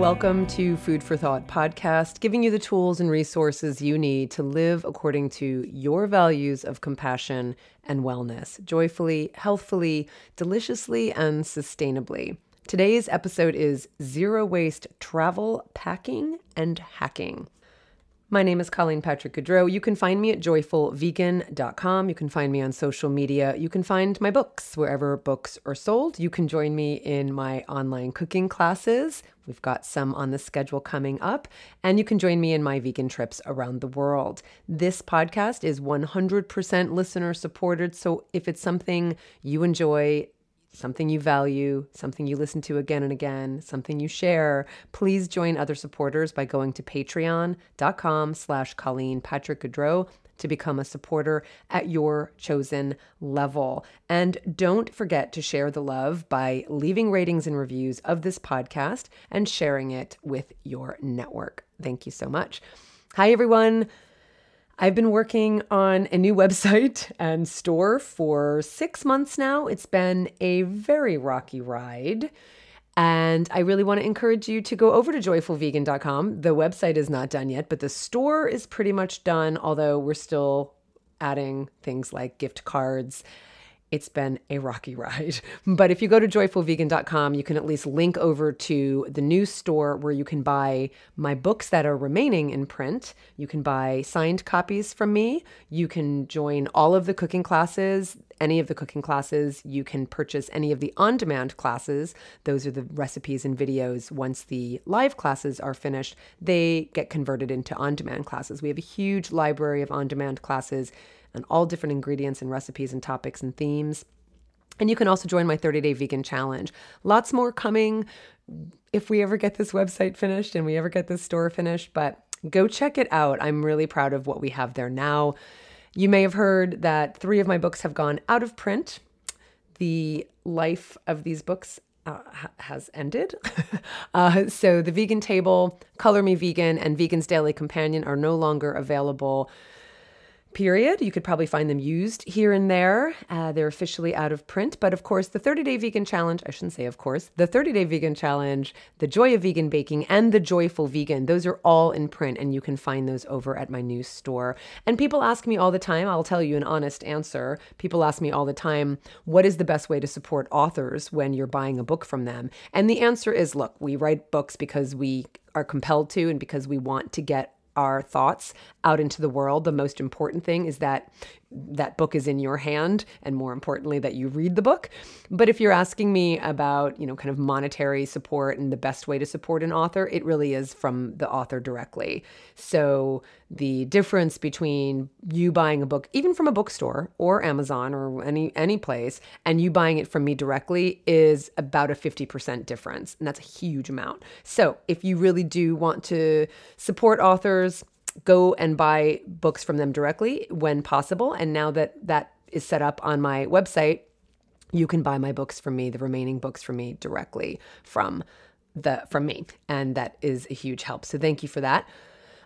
Welcome to Food for Thought podcast, giving you the tools and resources you need to live according to your values of compassion and wellness, joyfully, healthfully, deliciously, and sustainably. Today's episode is Zero Waste Travel, Packing, and Hacking. My name is Patrick-Goudreau. You can find me at joyfulvegan.com. You can find me on social media. You can find my books wherever books are sold. You can join me in my online cooking classes. We've got some on the schedule coming up. And you can join me in my vegan trips around the world. This podcast is 100% listener supported. So if it's something you enjoy, something you value, something you listen to again and again, something you share, please join other supporters by going to patreon.com/Colleen Patrick-Goudreau to become a supporter at your chosen level. And don't forget to share the love by leaving ratings and reviews of this podcast and sharing it with your network. Thank you so much. Hi, everyone. I've been working on a new website and store for 6 months now. It's been a very rocky ride. And I really want to encourage you to go over to joyfulvegan.com. The website is not done yet, but the store is pretty much done, although we're still adding things like gift cards. It's been a rocky ride. But if you go to joyfulvegan.com, you can at least link over to the new store where you can buy my books that are remaining in print. You can buy signed copies from me. You can join all of the cooking classes, any of the cooking classes. You can purchase any of the on-demand classes. Those are the recipes and videos. Once the live classes are finished, they get converted into on-demand classes. We have a huge library of on-demand classes and all different ingredients and recipes and topics and themes. And you can also join my 30-day vegan challenge. Lots more coming if we ever get this website finished and we ever get this store finished, but go check it out. I'm really proud of what we have there now. You may have heard that 3 of my books have gone out of print. The life of these books has ended. So The Vegan Table, Color Me Vegan, and Vegan's Daily Companion are no longer available. Period. You could probably find them used here and there. They're officially out of print. But of course, the 30-day vegan challenge, I shouldn't say of course, the 30-day vegan challenge, the Joy of Vegan Baking, and the Joyful Vegan, those are all in print, and you can find those over at my new store. And people ask me all the time, I'll tell you an honest answer. People ask me all the time, what is the best way to support authors when you're buying a book from them? And the answer is, look, we write books because we are compelled to and because we want to get our thoughts out into the world. The most important thing is that that book is in your hand, and more importantly, that you read the book. But if you're asking me about, kind of monetary support and the best way to support an author, it really is from the author directly. So the difference between you buying a book, even from a bookstore or Amazon or any place, and you buying it from me directly is about a 50% difference. And that's a huge amount. So if you really do want to support authors, go and buy books from them directly when possible. And now that that is set up on my website, you can buy my books from me, the remaining books from me directly from me. And that is a huge help. So thank you for that.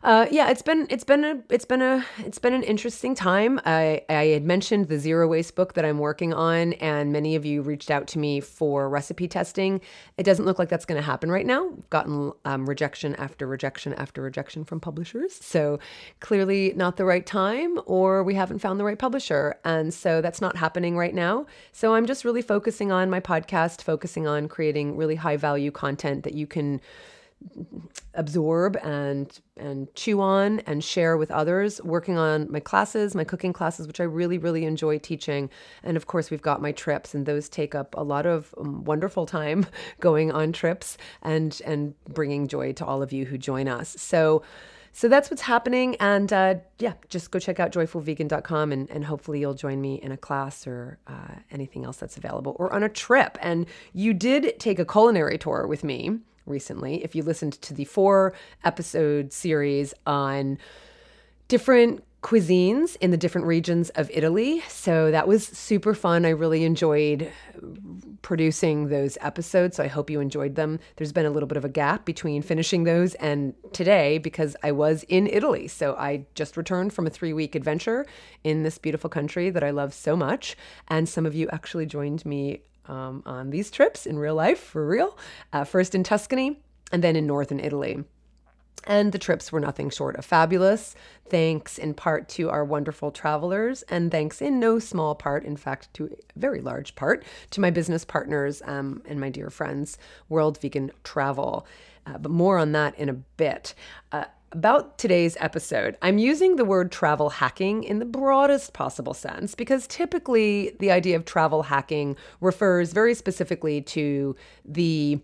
It's been an interesting time. I had mentioned the Zero Waste book that I'm working on, and many of you reached out to me for recipe testing. It doesn't look like that's going to happen right now. I've gotten rejection after rejection after rejection from publishers. So clearly not the right time, or we haven't found the right publisher. And so that's not happening right now. So I'm just really focusing on my podcast, focusing on creating really high value content that you can absorb and chew on and share with others, working on my classes, my cooking classes, which I really, really enjoy teaching. And of course, we've got my trips, and those take up a lot of wonderful time going on trips and bringing joy to all of you who join us. So that's what's happening. And just go check out joyfulvegan.com and hopefully you'll join me in a class or anything else that's available, or on a trip. And you did take a culinary tour with me recently, if you listened to the 4-episode series on different cuisines in the different regions of Italy. So that was super fun. I really enjoyed producing those episodes, so I hope you enjoyed them. There's been a little bit of a gap between finishing those and today because I was in Italy. So I just returned from a 3-week adventure in this beautiful country that I love so much. And some of you actually joined me on these trips in real life, for real. First in Tuscany, and then in northern Italy. And the trips were nothing short of fabulous, thanks in part to our wonderful travelers, and thanks in no small part, in fact, to a very large part, to my business partners and my dear friends, World Vegan Travel. But more on that in a bit. About today's episode, I'm using the word travel hacking in the broadest possible sense because typically the idea of travel hacking refers very specifically to the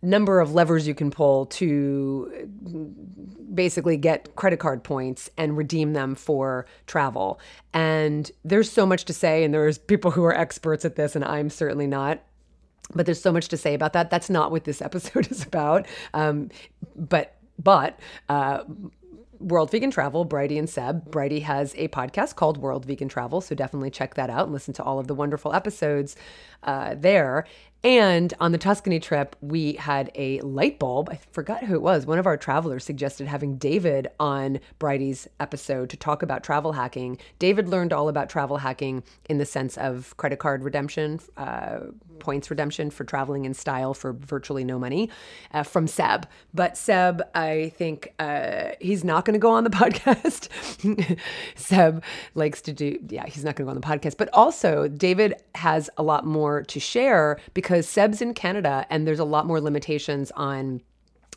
number of levers you can pull to basically get credit card points and redeem them for travel. And there's so much to say, and there's people who are experts at this, and I'm certainly not. But there's so much to say about that. That's not what this episode is about. But World Vegan Travel, Bridie and Seb. Bridie has a podcast called World Vegan Travel, so definitely check that out and listen to all of the wonderful episodes there. And on the Tuscany trip, we had a light bulb. I forgot who it was. One of our travelers suggested having David on Bridie's episode to talk about travel hacking. David learned all about travel hacking in the sense of credit card redemption, points redemption for traveling in style for virtually no money from Seb. But Seb, I think he's not going to go on the podcast. Seb likes to do, he's not going to go on the podcast. But also, David has a lot more to share because Seb's in Canada and there's a lot more limitations on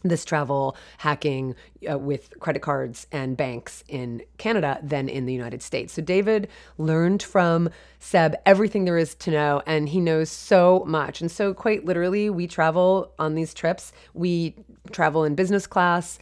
this travel hacking with credit cards and banks in Canada than in the United States. So David learned from Seb everything there is to know, and he knows so much. And so quite literally, we travel on these trips. We travel in business class.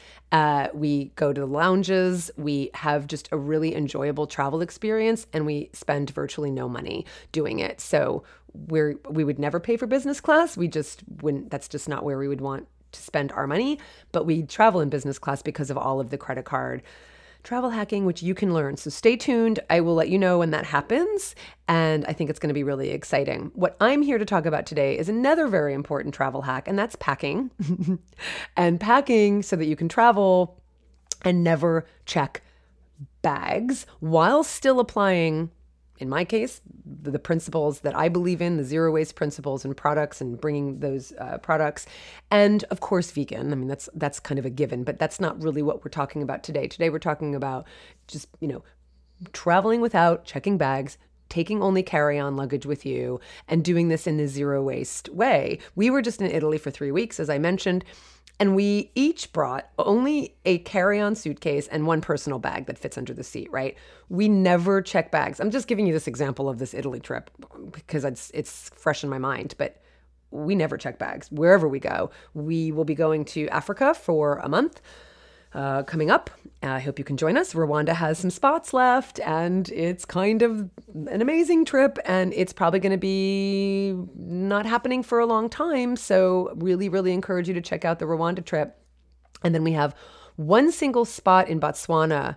We go to the lounges. We have just a really enjoyable travel experience, and we spend virtually no money doing it. So we would never pay for business class. We just wouldn't. That's just not where we would want to spend our money, but we travel in business class because of all of the credit card travel hacking, which you can learn. So stay tuned. I will let you know when that happens. And I think it's going to be really exciting. What I'm here to talk about today is another very important travel hack, and that's packing. And packing so that you can travel and never check bags while still applying, in my case, the principles that I believe in, the zero waste principles and products, and bringing those products. And of course, vegan. I mean, that's kind of a given, but that's not really what we're talking about today. Today, we're talking about just, traveling without checking bags, taking only carry-on luggage with you, and doing this in the zero waste way. We were just in Italy for 3 weeks, as I mentioned, and we each brought only a carry-on suitcase and one personal bag that fits under the seat, right? We never check bags. I'm just giving you this example of this Italy trip because it's fresh in my mind, but we never check bags wherever we go. We will be going to Africa for a month coming up. I hope you can join us. Rwanda has some spots left, and it's kind of an amazing trip, and it's probably going to be not happening for a long time. So really, really encourage you to check out the Rwanda trip. And then we have one single spot in Botswana.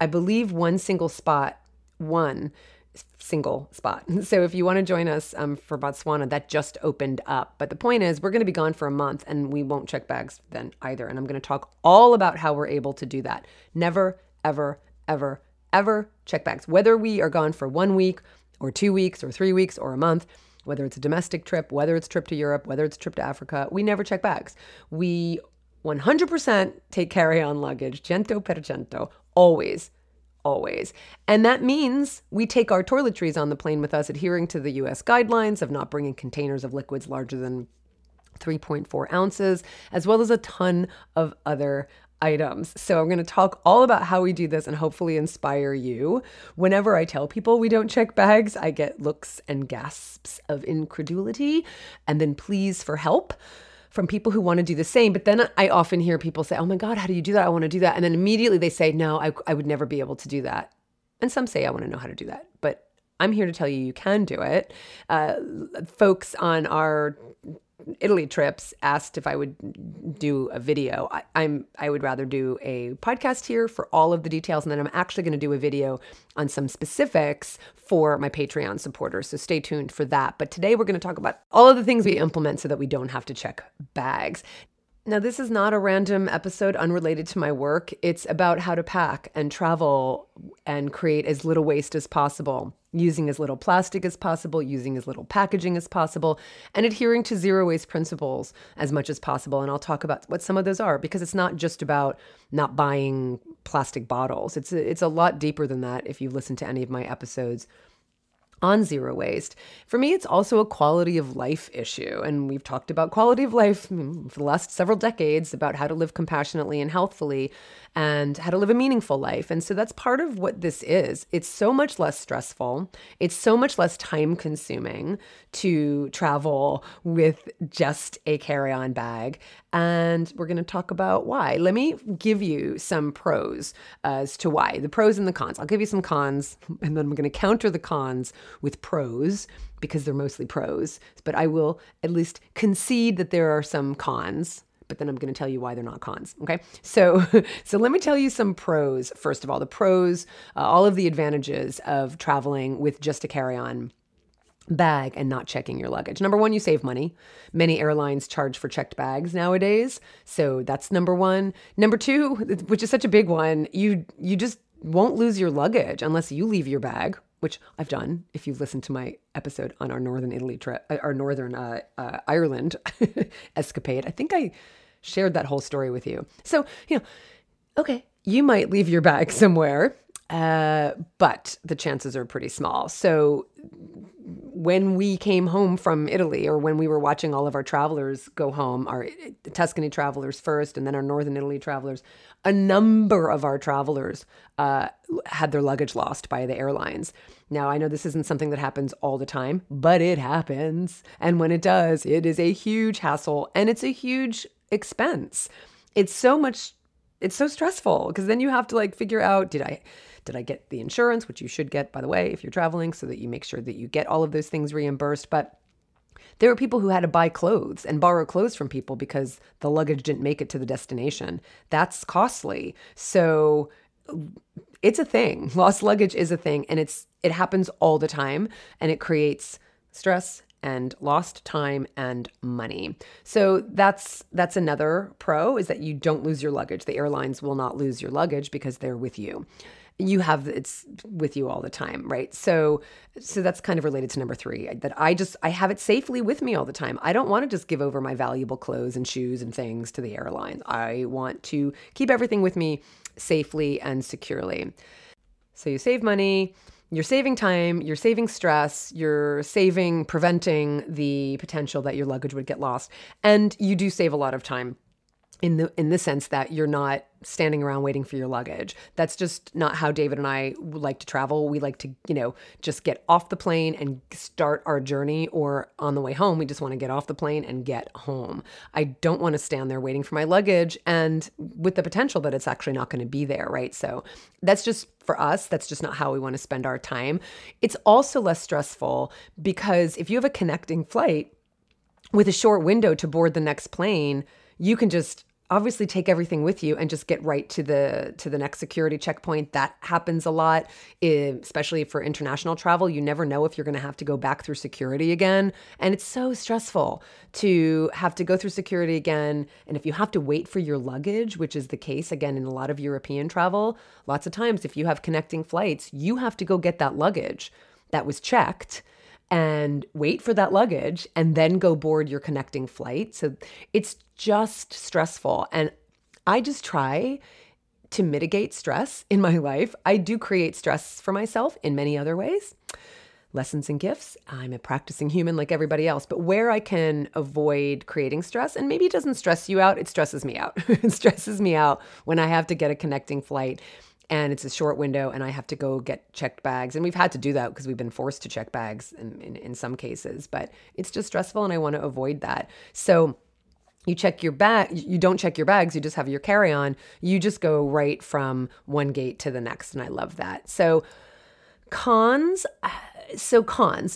I believe one single spot. So if you want to join us for Botswana, that just opened up. But the point is, we're going to be gone for a month, and we won't check bags then either. And I'm going to talk all about how we're able to do that. Never, ever, ever, ever check bags. Whether we are gone for 1 week or 2 weeks or 3 weeks or a month, whether it's a domestic trip, whether it's a trip to Europe, whether it's a trip to Africa, we never check bags. We 100% take carry-on luggage, 100%, always. Always. And that means we take our toiletries on the plane with us, adhering to the US guidelines of not bringing containers of liquids larger than 3.4 ounces, as well as a ton of other items. So I'm going to talk all about how we do this and hopefully inspire you. Whenever I tell people we don't check bags, I get looks and gasps of incredulity and then pleas for help from people who want to do the same. But then I often hear people say, oh my God, how do you do that? I want to do that. And then immediately they say, no, I would never be able to do that. And some say, I want to know how to do that. But I'm here to tell you can do it. Folks on our Italy trips asked if I would do a video. I would rather do a podcast here for all of the details, and then I'm actually going to do a video on some specifics for my Patreon supporters. So stay tuned for that. But today we're going to talk about all of the things we implement so that we don't have to check bags. Now, this is not a random episode unrelated to my work. It's about how to pack and travel and create as little waste as possible. using as little plastic as possible, using as little packaging as possible, and adhering to zero waste principles as much as possible. And I'll talk about what some of those are, because it's not just about not buying plastic bottles. It's a lot deeper than that if you listen to any of my episodes on zero waste. For me, it's also a quality of life issue. And we've talked about quality of life for the last several decades, about how to live compassionately and healthfully and how to live a meaningful life. And so that's part of what this is. It's so much less stressful. It's so much less time consuming to travel with just a carry-on bag. And we're going to talk about why. Let me give you some pros as to why, the pros and the cons. I'll give you some cons, and then I'm going to counter the cons with pros, because they're mostly pros. But I will at least concede that there are some cons, but then I'm going to tell you why they're not cons. Okay. So let me tell you some pros. First of all, the pros, all of the advantages of traveling with just a carry-on bag and not checking your luggage. Number one, you save money. Many airlines charge for checked bags nowadays. So that's number one. Number two, which is such a big one, you just won't lose your luggage unless you leave your bag, which I've done. If you've listened to my episode on our Northern Italy trip, our Northern Ireland escapade, I think I shared that whole story with you. So, okay, you might leave your bag somewhere, but the chances are pretty small. So when we came home from Italy, or when we were watching all of our travelers go home, our Tuscany travelers first, and then our Northern Italy travelers, a number of our travelers had their luggage lost by the airlines. Now, I know this isn't something that happens all the time, but it happens. And when it does, it is a huge hassle, and it's a huge expense. It's so stressful, because then you have to figure out, did I get the insurance, which you should get, by the way, if you're traveling, so that you make sure that you get all of those things reimbursed. But there were people who had to buy clothes and borrow clothes from people because the luggage didn't make it to the destination. That's costly. So it's a thing. Lost luggage is a thing, and it happens all the time, and it creates stress and lost time and money. So that's another pro, is that you don't lose your luggage. The airlines will not lose your luggage because they're with you. It's with you all the time, right? So that's kind of related to number three, that I have it safely with me all the time. I don't want to just give over my valuable clothes and shoes and things to the airlines. I want to keep everything with me safely and securely. So you save money, you're saving time, you're saving stress, you're preventing the potential that your luggage would get lost. And you do save a lot of time in the sense that you're not standing around waiting for your luggage. That's just not how David and I like to travel. We like to, just get off the plane and start our journey, or on the way home, we just want to get off the plane and get home. I don't want to stand there waiting for my luggage, and with the potential that it's actually not going to be there, right? So that's just, for us, that's just not how we want to spend our time. It's also less stressful because if you have a connecting flight with a short window to board the next plane, you can just obviously take everything with you and just get right to the next security checkpoint. That happens a lot, especially for international travel. You never know if you're going to have to go back through security again. And it's so stressful to have to go through security again. And if you have to wait for your luggage, which is the case, again, in a lot of European travel, lots of times if you have connecting flights, you have to go get that luggage that was checked and wait for that luggage and then go board your connecting flight. So it's just stressful. And I just try to mitigate stress in my life. I do create stress for myself in many other ways. Lessons and gifts. I'm a practicing human like everybody else, but where I can avoid creating stress, and maybe it doesn't stress you out, it stresses me out. It stresses me out when I have to get a connecting flight and it's a short window and I have to go get checked bags. And we've had to do that because we've been forced to check bags in some cases, but it's just stressful and I want to avoid that. So you check your bag, you don't check your bags, you just have your carry-on. You just go right from one gate to the next. And I love that. So cons.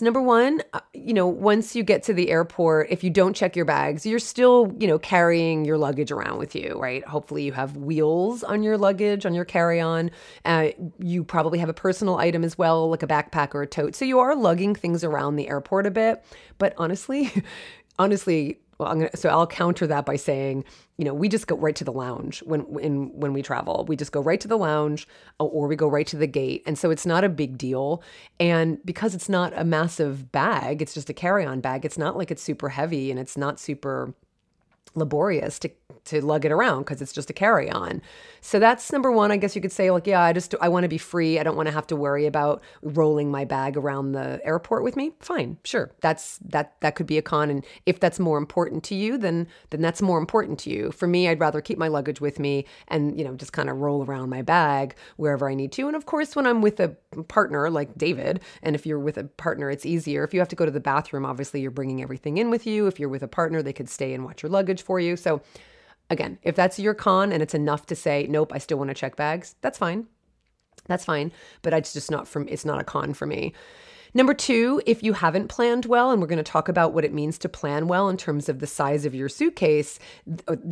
Number one, once you get to the airport, if you don't check your bags, you're still, carrying your luggage around with you, right? Hopefully you have wheels on your luggage, on your carry-on. You probably have a personal item as well, like a backpack or a tote. So you are lugging things around the airport a bit. But honestly, Well, I'll counter that by saying, we just go right to the lounge when we travel. We just go right to the lounge, or we go right to the gate. And so it's not a big deal. And because it's not a massive bag, it's just a carry-on bag. It's not like it's super heavy, and it's not super laborious to lug it around because it's just a carry-on. So that's number one. I guess you could say, like, yeah, I want to be free. I don't want to have to worry about rolling my bag around the airport with me. Fine, sure. That could be a con. And if that's more important to you, then that's more important to you. For me, I'd rather keep my luggage with me and, just kind of roll around my bag wherever I need to. And of course, when I'm with a partner like David, and if you're with a partner, it's easier. If you have to go to the bathroom, obviously you're bringing everything in with you. If you're with a partner, they could stay and watch your luggage for you. So again, if that's your con and it's enough to say, nope, I still want to check bags, that's fine. That's fine. But it's not a con for me. Number two, if you haven't planned well, and we're going to talk about what it means to plan well in terms of the size of your suitcase,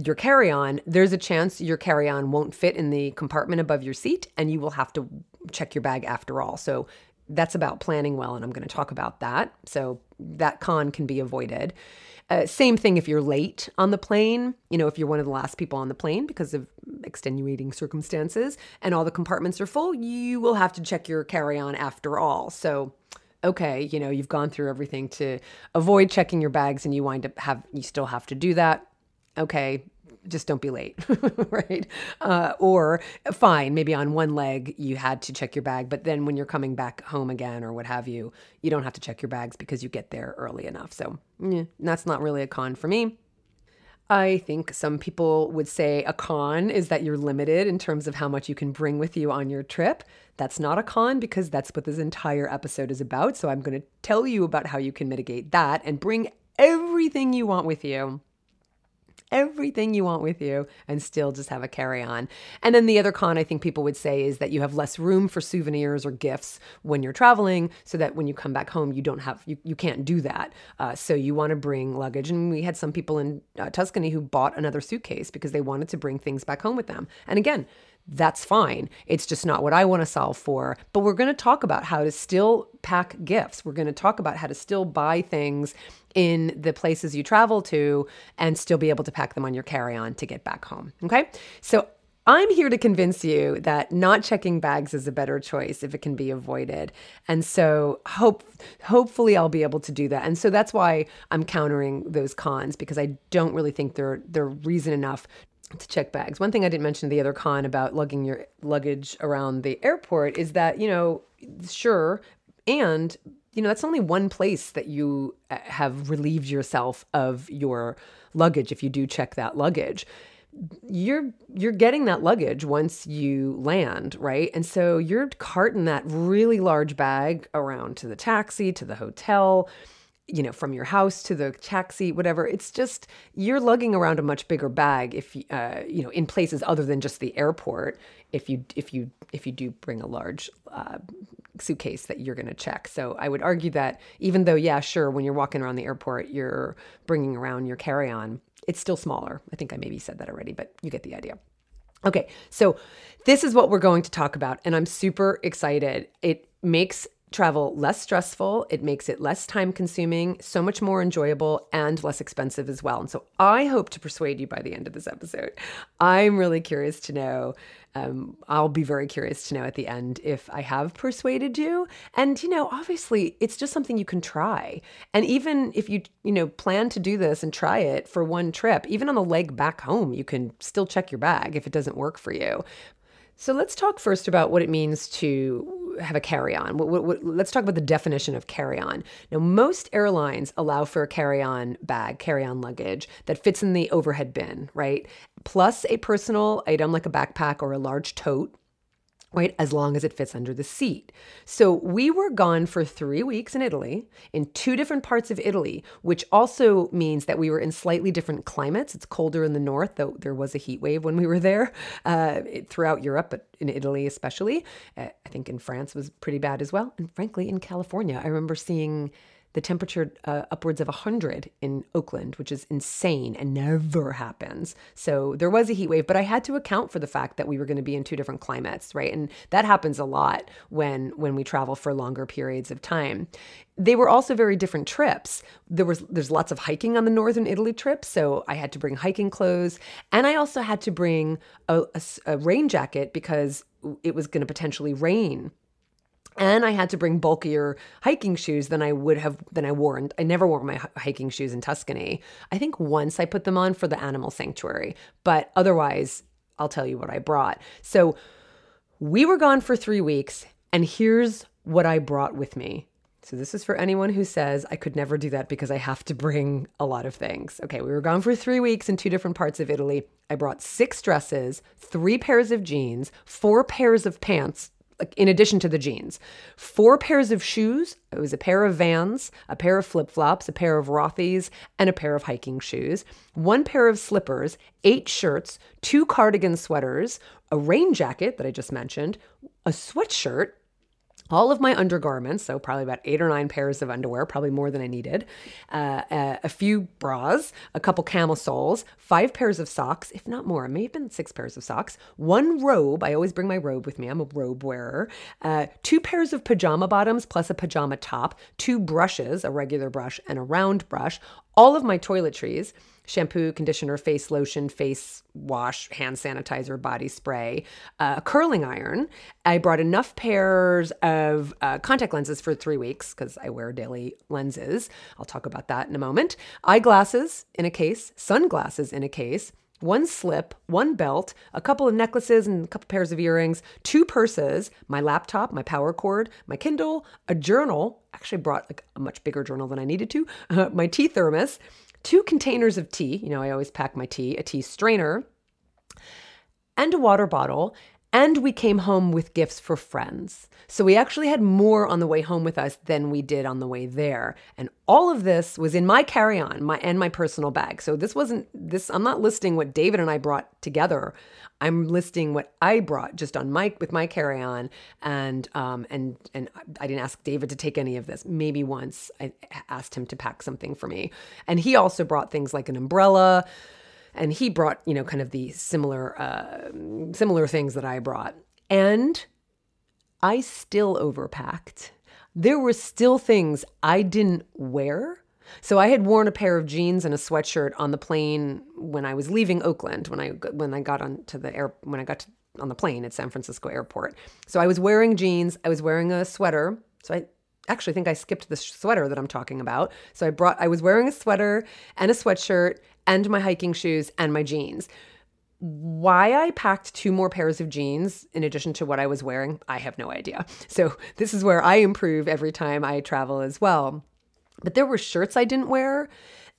your carry-on, there's a chance your carry-on won't fit in the compartment above your seat, and you will have to check your bag after all. So that's about planning well, and I'm going to talk about that. So that con can be avoided. Same thing if you're late on the plane, if you're one of the last people on the plane because of extenuating circumstances and all the compartments are full, you will have to check your carry-on after all. So, okay, you've gone through everything to avoid checking your bags and you still have to do that. Okay, just don't be late, right? Or fine, maybe on one leg you had to check your bag, but then when you're coming back home again or what have you, you don't have to check your bags because you get there early enough. So that's not really a con for me. I think some people would say a con is that you're limited in terms of how much you can bring with you on your trip. That's not a con because that's what this entire episode is about. So I'm going to tell you about how you can mitigate that and bring everything you want with you. And still just have a carry-on. And then the other con I think people would say is that you have less room for souvenirs or gifts when you're traveling, so that when you come back home, you can't do that. So you want to bring luggage. And we had some people in Tuscany who bought another suitcase because they wanted to bring things back home with them. And again, that's fine. It's just not what I want to solve for. But we're going to talk about how to still pack gifts. We're going to talk about how to still buy things in the places you travel to and still be able to pack them on your carry-on to get back home. Okay? So I'm here to convince you that not checking bags is a better choice if it can be avoided. And so hopefully I'll be able to do that. And so that's why I'm countering those cons, because I don't really think they're reason enough to check bags. One thing I didn't mention, the other con about lugging your luggage around the airport, is that, sure, and, that's only one place that you have relieved yourself of your luggage if you do check that luggage. You're getting that luggage once you land, right? And so you're carting that really large bag around to the taxi, to the hotel, from your house to the taxi, whatever. It's just, you're lugging around a much bigger bag if, in places other than just the airport, if you do bring a large suitcase that you're going to check. So I would argue that even though, yeah, sure, when you're walking around the airport, you're bringing around your carry-on, it's still smaller. I think I maybe said that already, but you get the idea. Okay, so this is what we're going to talk about, and I'm super excited. It makes travel less stressful. It makes it less time consuming, so much more enjoyable, and less expensive as well. And so I hope to persuade you by the end of this episode. I'm really curious to know. I'll be very curious to know at the end if I have persuaded you. And, obviously it's just something you can try. And even if you plan to do this and try it for one trip, even on the leg back home, you can still check your bag if it doesn't work for you. So let's talk first about what it means to have a carry-on. Let's talk about the definition of carry-on. Now, most airlines allow for a carry-on bag, carry-on luggage that fits in the overhead bin, right? Plus a personal item like a backpack or a large tote, right? As long as it fits under the seat. So we were gone for 3 weeks in Italy, in 2 different parts of Italy, which also means that we were in slightly different climates. It's colder in the north, though there was a heat wave when we were there, throughout Europe, but in Italy especially. I think in France was pretty bad as well. And frankly, in California, I remember seeing the temperature upwards of 100 in Oakland, which is insane and never happens. So there was a heat wave, but I had to account for the fact that we were going to be in two different climates, right? And that happens a lot when we travel for longer periods of time. They were also very different trips. There's lots of hiking on the northern Italy trip, so I had to bring hiking clothes, and I also had to bring a rain jacket because it was going to potentially rain. And I had to bring bulkier hiking shoes than I wore. And I never wore my hiking shoes in Tuscany. I think once I put them on for the animal sanctuary, but otherwise, I'll tell you what I brought. So we were gone for 3 weeks, and here's what I brought with me. So this is for anyone who says I could never do that because I have to bring a lot of things. Okay, we were gone for 3 weeks in 2 different parts of Italy. I brought 6 dresses, 3 pairs of jeans, 4 pairs of pants, in addition to the jeans, 4 pairs of shoes. It was a pair of Vans, a pair of flip-flops, a pair of Rothy's, and a pair of hiking shoes, 1 pair of slippers, 8 shirts, 2 cardigan sweaters, a rain jacket that I just mentioned, a sweatshirt, all of my undergarments, so probably about 8 or 9 pairs of underwear, probably more than I needed, a few bras, a couple camisoles, 5 pairs of socks, if not more, it may have been 6 pairs of socks, 1 robe, I always bring my robe with me, I'm a robe wearer, 2 pairs of pajama bottoms plus a pajama top, 2 brushes, a regular brush and a round brush, all of my toiletries, shampoo, conditioner, face lotion, face wash, hand sanitizer, body spray, a curling iron. I brought enough pairs of contact lenses for 3 weeks because I wear daily lenses. I'll talk about that in a moment. Eyeglasses in a case, sunglasses in a case, 1 slip, 1 belt, a couple of necklaces and a couple pairs of earrings, 2 purses, my laptop, my power cord, my Kindle, a journal. Actually brought like a much bigger journal than I needed to, my tea thermos, 2 containers of tea. You know, I always pack my tea, a tea strainer, and a water bottle. And we came home with gifts for friends. So we actually had more on the way home with us than we did on the way there. And all of this was in my carry-on, my personal bag. So I'm not listing what David and I brought together. I'm listing what I brought just with my carry-on. And I didn't ask David to take any of this. Maybe once I asked him to pack something for me. And he also brought things like an umbrella. And he brought, you know, kind of the similar things that I brought. And I still overpacked. There were still things I didn't wear. So I had worn a pair of jeans and a sweatshirt on the plane when I was leaving Oakland, when I got on the plane at San Francisco airport. So I was wearing jeans, I was wearing a sweater. So I actually think I skipped the sweater that I'm talking about. So I was wearing a sweater and a sweatshirt and my hiking shoes and my jeans. Why I packed 2 more pairs of jeans in addition to what I was wearing, I have no idea. So this is where I improve every time I travel as well. But there were shirts I didn't wear,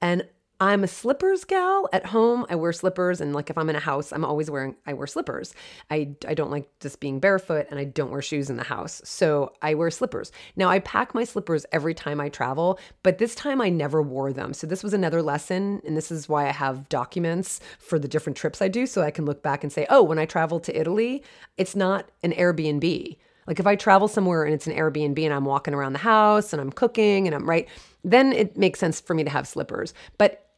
and I'm a slippers gal. At home, I wear slippers, and like if I'm in a house, I wear slippers. I don't like just being barefoot, and I don't wear shoes in the house. So I wear slippers. Now I pack my slippers every time I travel, but this time I never wore them. So this was another lesson, and this is why I have documents for the different trips I do, so I can look back and say, oh, when I traveled to Italy, it's not an Airbnb. Like if I travel somewhere and it's an Airbnb and I'm walking around the house and I'm cooking and then it makes sense for me to have slippers. But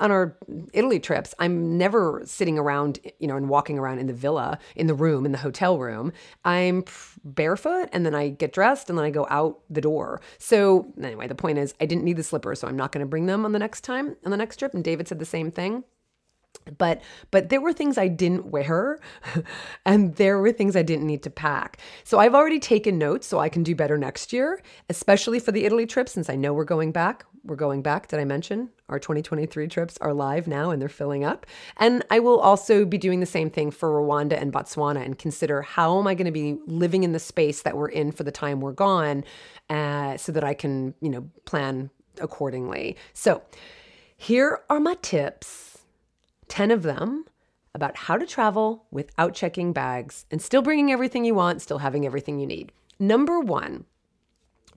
on our Italy trips, I'm never sitting around, you know, and walking around in the villa, in the hotel room. I'm barefoot and then I get dressed and then I go out the door. So anyway, the point is I didn't need the slippers, so I'm not going to bring them on the next trip. And David said the same thing. But there were things I didn't wear and there were things I didn't need to pack. So I've already taken notes so I can do better next year, especially for the Italy trip, since I know we're going back. Did I mention our 2023 trips are live now and they're filling up? And I will also be doing the same thing for Rwanda and Botswana and consider how am I going to be living in the space that we're in for the time we're gone so that I can, you know, plan accordingly. So here are my tips. 10 of them about how to travel without checking bags and still bringing everything you want, still having everything you need. Number 1,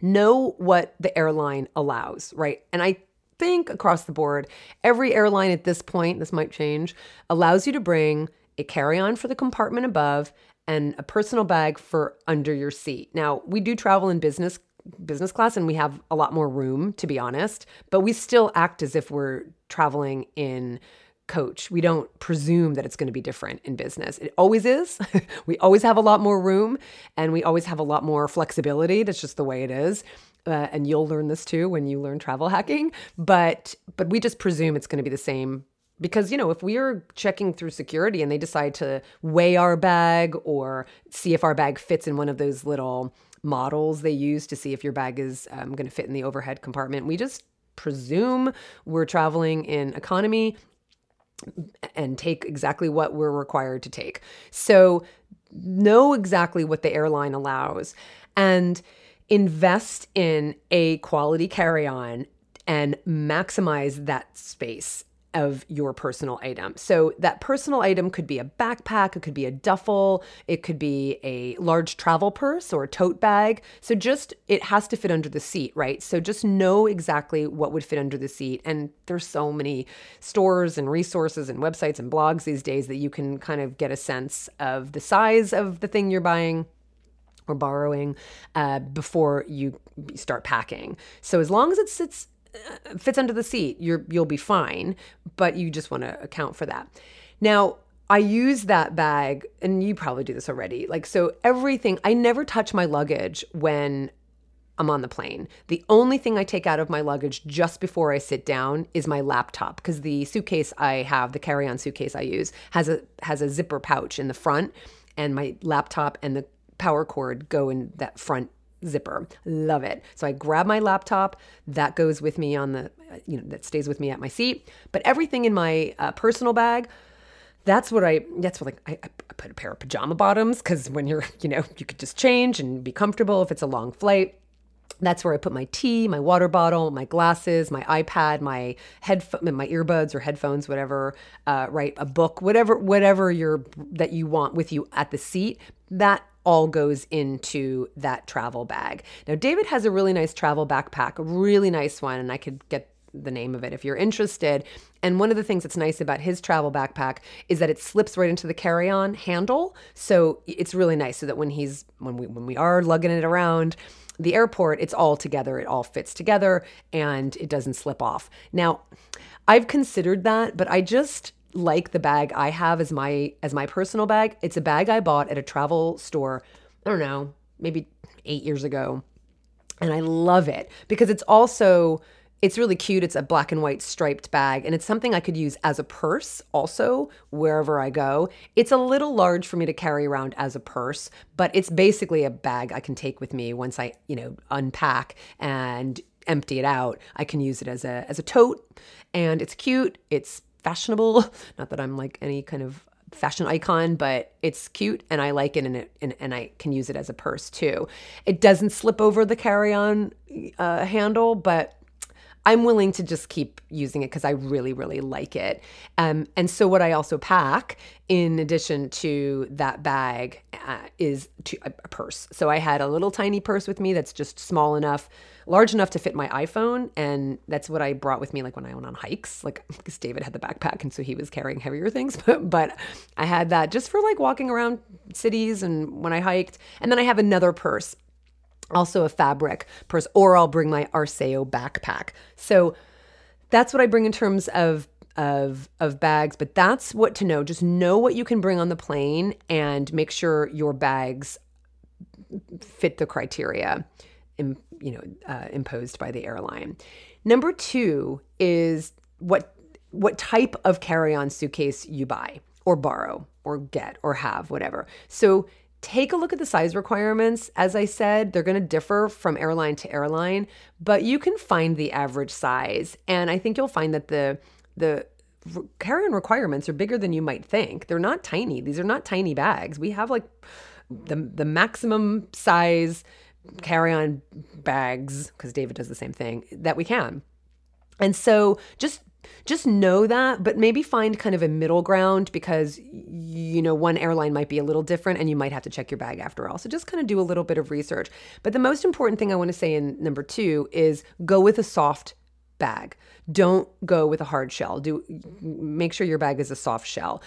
know what the airline allows, right? And I think across the board, every airline at this point, this might change, allows you to bring a carry-on for the compartment above and a personal bag for under your seat. Now, we do travel in business business class and we have a lot more room, to be honest, but we still act as if we're traveling in coach. We don't presume that it's going to be different in business. It always is. We always have a lot more room and we always have a lot more flexibility. That's just the way it is. And you'll learn this too when you learn travel hacking, but we just presume it's going to be the same. Because, if we are checking through security and they decide to weigh our bag or see if our bag fits in one of those little models they use to see if your bag is going to fit in the overhead compartment, we just presume we're traveling in economy and take exactly what we're required to take. So know exactly what the airline allows and invest in a quality carry-on and maximize that space of your personal item. So that personal item could be a backpack, it could be a duffel, it could be a large travel purse or a tote bag. So it has to fit under the seat, right? So just know exactly what would fit under the seat. And there's so many stores and resources and websites and blogs these days that you can kind of get a sense of the size of the thing you're buying or borrowing before you start packing. So as long as it fits under the seat, you'll be fine, but you just want to account for that. Now, I use that bag, and you probably do this already. So everything, I never touch my luggage when I'm on the plane. The only thing I take out of my luggage just before I sit down is my laptop, because the suitcase I have, the carry-on suitcase I use, has a zipper pouch in the front, and my laptop and the power cord go in that front zipper. Love it. So I grab my laptop, that goes with me that stays with me at my seat. But everything in my personal bag, that's what I put a pair of pajama bottoms, because when you're, you could just change and be comfortable if it's a long flight. That's where I put my tea, my water bottle, my glasses, my iPad, my my earbuds or headphones, whatever, right? A book, whatever that you want with you at the seat, that all goes into that travel bag. Now, David has a really nice travel backpack, a really nice one, and I could get the name of it if you're interested. And one of the things that's nice about his travel backpack is that it slips right into the carry-on handle. So it's really nice so that when we are lugging it around the airport, it's all together, it all fits together and it doesn't slip off. Now, I've considered that, but I just like the bag I have as my personal bag. It's a bag I bought at a travel store, I don't know, maybe 8 years ago. And I love it because it's really cute. It's a black and white striped bag, and it's something I could use as a purse also wherever I go. It's a little large for me to carry around as a purse, but it's basically a bag I can take with me once I, unpack and empty it out. I can use it as a tote, and it's cute. It's fashionable. Not that I'm like any kind of fashion icon, but it's cute and I like it, and I can use it as a purse too. It doesn't slip over the carry-on handle, but I'm willing to just keep using it because I really, really like it. And so what I also pack in addition to that bag is a purse. So I had a little tiny purse with me that's just large enough to fit my iPhone. And that's what I brought with me like when I went on hikes, like because David had the backpack and so he was carrying heavier things. But I had that just for like walking around cities and when I hiked. And then I have another purse, also a fabric purse, or I'll bring my Arceo backpack. So that's what I bring in terms of bags, but that's what to know. Just know what you can bring on the plane and make sure your bags fit the criteria imposed by the airline. Number 2 is what type of carry-on suitcase you buy or borrow or get or have, whatever. So take a look at the size requirements. As I said, they're going to differ from airline to airline, but you can find the average size. And I think you'll find that the carry-on requirements are bigger than you might think. They're not tiny. These are not tiny bags. We have like the maximum size carry-on bags, because David does the same thing, that we can. And so just know that, but maybe find kind of a middle ground because, one airline might be a little different and you might have to check your bag after all. So just kind of do a little bit of research. But the most important thing I want to say in number 2 is go with a soft bag. Don't go with a hard shell. Make sure your bag is a soft shell.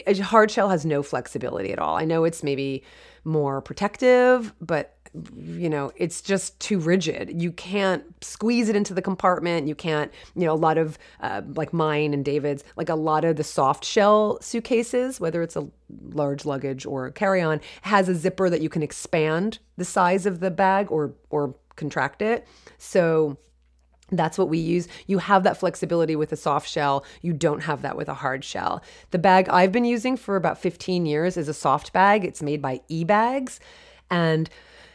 A hard shell has no flexibility at all. I know it's maybe more protective, but it's just too rigid. You can't squeeze it into the compartment. You can't, a lot of like mine and David's, like a lot of the soft shell suitcases, whether it's a large luggage or a carry-on, has a zipper that you can expand the size of the bag or contract it. So that's what we use. You have that flexibility with a soft shell. You don't have that with a hard shell. The bag I've been using for about 15 years is a soft bag. It's made by eBags, and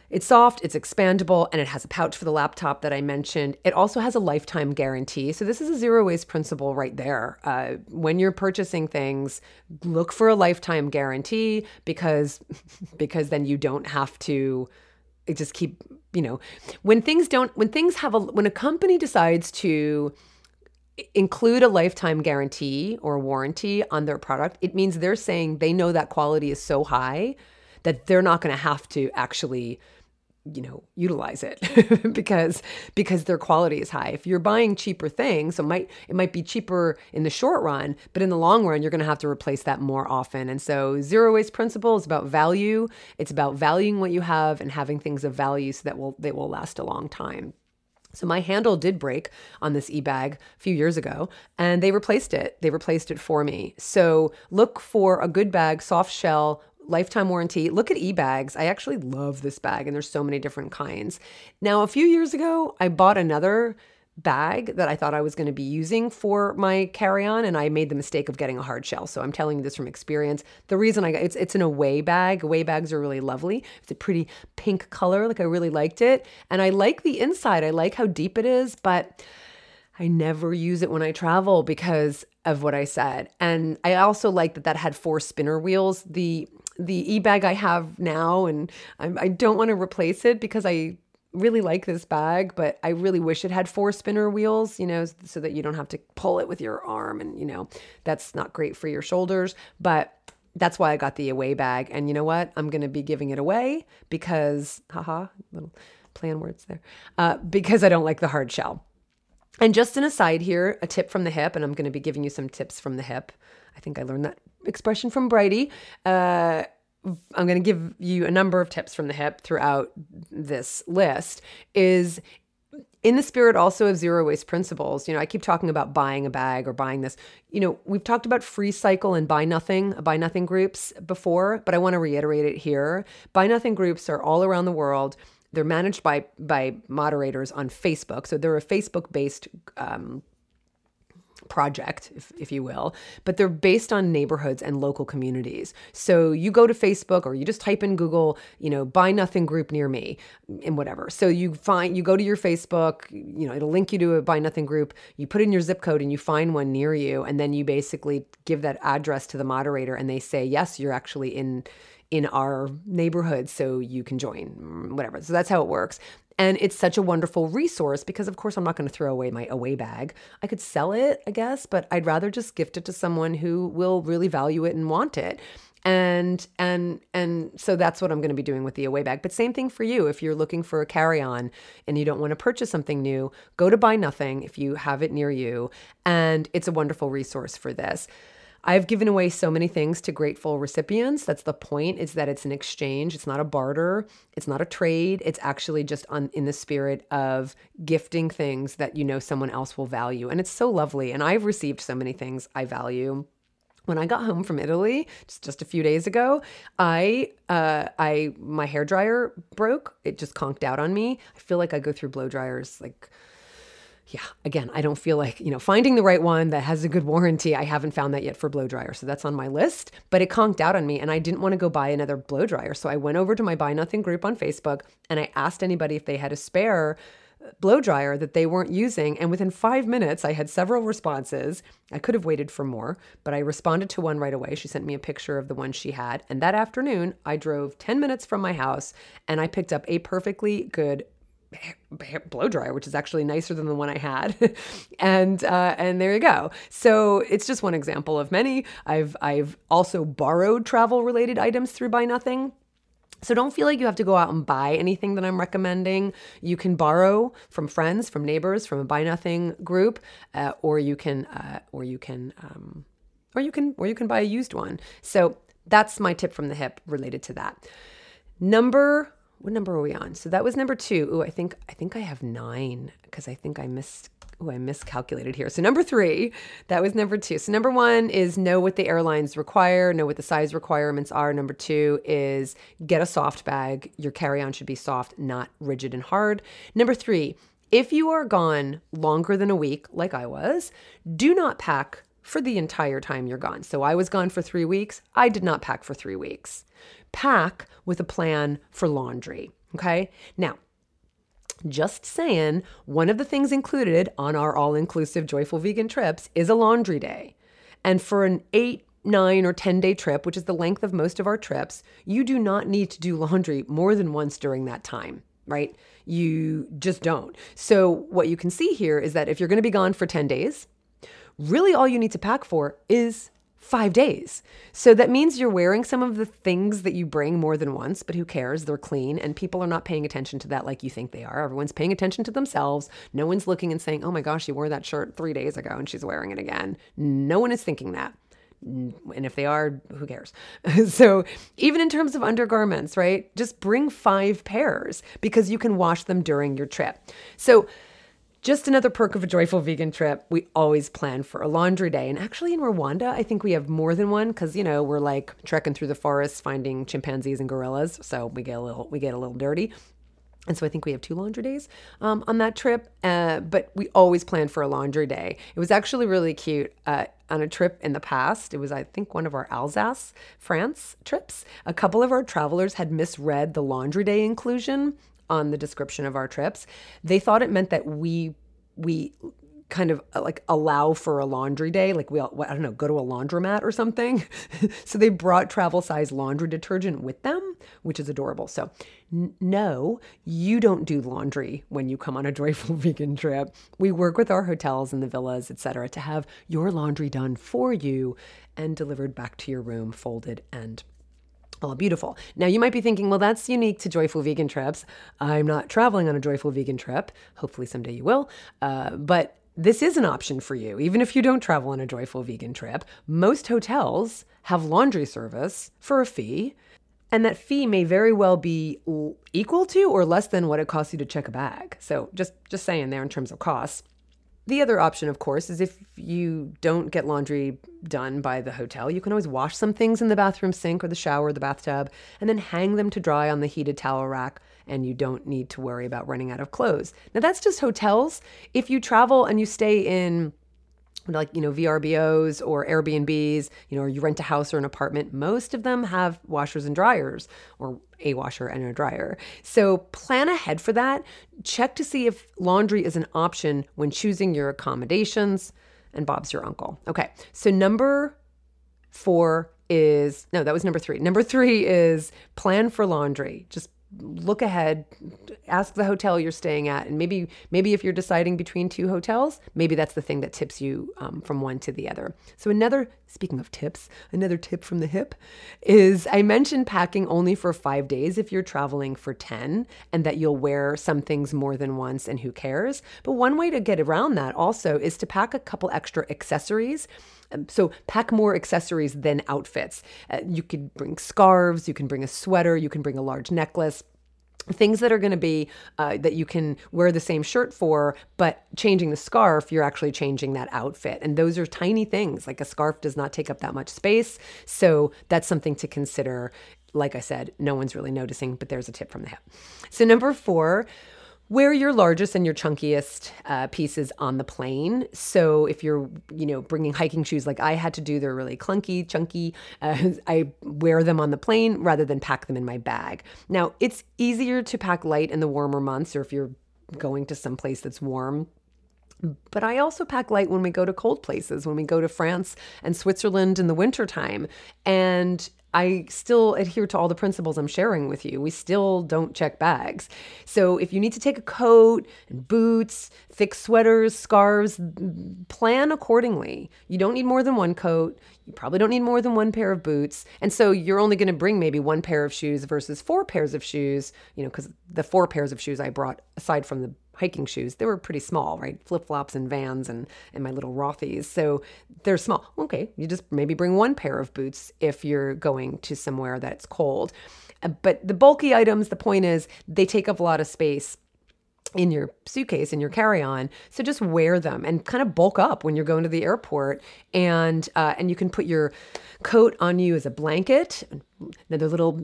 it's soft, it's expandable, and it has a pouch for the laptop that I mentioned. It also has a lifetime guarantee. So this is a zero waste principle right there. When you're purchasing things, look for a lifetime guarantee because then you don't have to just keep, when a company decides to include a lifetime guarantee or warranty on their product, it means they're saying they know that quality is so high that they're not going to have to actually, utilize it because their quality is high. If you're buying cheaper things, it might be cheaper in the short run, but in the long run, you're going to have to replace that more often. And so zero waste principle is about value. It's about valuing what you have and having things of value so that they will last a long time. So my handle did break on this e-bag a few years ago, and they replaced it. They replaced it for me. So look for a good bag, soft shell, lifetime warranty. Look at eBags. I actually love this bag, and there's so many different kinds. Now, a few years ago, I bought another bag that I thought I was going to be using for my carry-on, and I made the mistake of getting a hard shell. So I'm telling you this from experience. The reason it's an away bag. Away bags are really lovely. It's a pretty pink color. Like, I really liked it. And I like the inside. I like how deep it is, but I never use it when I travel because of what I said. And I also like that had 4 spinner wheels. The e-bag I have now, and I don't want to replace it because I really like this bag, but I really wish it had 4 spinner wheels, so that you don't have to pull it with your arm, and that's not great for your shoulders. But that's why I got the away bag. And you know what? I'm going to be giving it away because, little play on words there, because I don't like the hard shell. And just an aside here, a tip from the hip, and I'm going to be giving you some tips from the hip. I think I learned that expression from Bridie. I'm going to give you a number of tips from the hip throughout this list, is in the spirit also of zero waste principles. I keep talking about buying a bag or buying this. We've talked about free cycle and buy nothing groups before, but I want to reiterate it here. Buy nothing groups are all around the world. They're managed by moderators on Facebook. So they're a Facebook-based project, if you will, but they're based on neighborhoods and local communities. So you go to Facebook or you just type in Google, buy nothing group near me and whatever. So you go to your Facebook, it'll link you to a buy nothing group. You put in your zip code and you find one near you. And then you basically give that address to the moderator and they say, yes, you're actually in our neighborhood, so you can join, whatever. So that's how it works. And it's such a wonderful resource because, of course, I'm not going to throw away my away bag. I could sell it, I guess, but I'd rather just gift it to someone who will really value it and want it. And so that's what I'm going to be doing with the away bag. But same thing for you. If you're looking for a carry-on and you don't want to purchase something new, go to Buy Nothing if you have it near you. And it's a wonderful resource for this. I've given away so many things to grateful recipients. That's the point, is that it's an exchange. It's not a barter. It's not a trade. It's actually just in the spirit of gifting things that someone else will value. And it's so lovely. And I've received so many things I value. When I got home from Italy just a few days ago, my hair dryer broke. It just conked out on me. I feel like I go through blow dryers again, I don't feel like, finding the right one that has a good warranty. I haven't found that yet for blow dryer. So that's on my list, but it conked out on me and I didn't want to go buy another blow dryer. So I went over to my Buy Nothing group on Facebook and I asked anybody if they had a spare blow dryer that they weren't using. And within 5 minutes, I had several responses. I could have waited for more, but I responded to one right away. She sent me a picture of the one she had. And that afternoon, I drove 10 minutes from my house and I picked up a perfectly good blow dryer, which is actually nicer than the one I had. and there you go. So it's just one example of many. I've also borrowed travel related items through Buy Nothing. So don't feel like you have to go out and buy anything that I'm recommending. You can borrow from friends, from neighbors, from a Buy Nothing group, or you can buy a used one. So that's my tip from the hip related to that. Number what number are we on? So that was number 2. Ooh, I think I have 9 because I think I miscalculated here. So number 3, that was number 2. So number 1 is know what the airlines require, know what the size requirements are. Number 2 is get a soft bag. Your carry-on should be soft, not rigid and hard. Number 3, if you are gone longer than a week, like I was, do not pack for the entire time you're gone. So I was gone for 3 weeks. I did not pack for 3 weeks. Pack with a plan for laundry. Okay. Now, just saying, one of the things included on our all-inclusive Joyful Vegan trips is a laundry day. And for an 8, 9, or 10-day trip, which is the length of most of our trips, you do not need to do laundry more than once during that time, right? You just don't. So what you can see here is that if you're going to be gone for 10 days, really all you need to pack for is 5 days. So that means you're wearing some of the things that you bring more than once, but who cares? They're clean and people are not paying attention to that like you think they are. Everyone's paying attention to themselves. No one's looking and saying, oh my gosh, she wore that shirt 3 days ago and she's wearing it again. No one is thinking that. And if they are, who cares? So even in terms of undergarments, right? Just bring 5 pairs because you can wash them during your trip. So just another perk of a Joyful Vegan trip, we always plan for a laundry day. And actually in Rwanda, I think we have more than one because, we're like trekking through the forest, finding chimpanzees and gorillas. So we get a little dirty. And so I think we have 2 laundry days on that trip. But we always plan for a laundry day. It was actually really cute. On a trip in the past, it was, I think, one of our Alsace, France trips. A couple of our travelers had misread the laundry day inclusion on the description of our trips. They thought it meant that we kind of like allow for a laundry day, like I don't know, go to a laundromat or something. So they brought travel size laundry detergent with them, which is adorable. So no, you don't do laundry when you come on a Joyful Vegan trip. We work with our hotels and the villas, etc., to have your laundry done for you and delivered back to your room, folded and all beautiful. Now you might be thinking, well, that's unique to Joyful Vegan trips. I'm not traveling on a Joyful Vegan trip. Hopefully someday you will. But this is an option for you. Even if you don't travel on a Joyful Vegan trip, most hotels have laundry service for a fee. And that fee may very well be equal to or less than what it costs you to check a bag. So just saying there in terms of costs. The other option, of course, is if you don't get laundry done by the hotel, you can always wash some things in the bathroom sink or the shower or the bathtub and then hang them to dry on the heated towel rack, and you don't need to worry about running out of clothes. Now, that's just hotels. If you travel and you stay in VRBOs or Airbnbs, or you rent a house or an apartment, most of them have washers and dryers, or a washer and a dryer. So plan ahead for that. Check to see if laundry is an option when choosing your accommodations, and Bob's your uncle. Okay. So number 4 is, no, that was number 3. Number 3 is plan for laundry. Just look ahead, ask the hotel you're staying at, and maybe if you're deciding between 2 hotels, maybe that's the thing that tips you from one to the other. So speaking of tips, another tip from the hip is I mentioned packing only for 5 days if you're traveling for 10, and that you'll wear some things more than once and who cares. But one way to get around that also is to pack a couple extra accessories. So pack more accessories than outfits. You could bring scarves, you can bring a sweater, you can bring a large necklace. Things that are going to be that you can wear the same shirt for, but changing the scarf, you're actually changing that outfit. And those are tiny things. Like a scarf does not take up that much space. So that's something to consider. Like I said, no one's really noticing, but there's a tip from the hip. So number 4, wear your largest and your chunkiest pieces on the plane. So if you're, bringing hiking shoes like I had to do, they're really clunky, chunky. I wear them on the plane rather than pack them in my bag. Now, it's easier to pack light in the warmer months, or if you're going to some place that's warm. But I also pack light when we go to cold places, when we go to France and Switzerland in the wintertime. And I still adhere to all the principles I'm sharing with you. We still don't check bags. So if you need to take a coat and boots, thick sweaters, scarves, plan accordingly. You don't need more than 1 coat. You probably don't need more than 1 pair of boots. And so you're only going to bring maybe 1 pair of shoes versus 4 pairs of shoes, because the 4 pairs of shoes I brought, aside from the hiking shoes. They were pretty small, right? Flip-flops and Vans and my little Rothy's. So they're small. Okay, you just maybe bring one pair of boots if you're going to somewhere that's cold. But the bulky items, the point is they take up a lot of space in your suitcase, in your carry-on. So just wear them and kind of bulk up when you're going to the airport. And you can put your coat on you as a blanket. Another little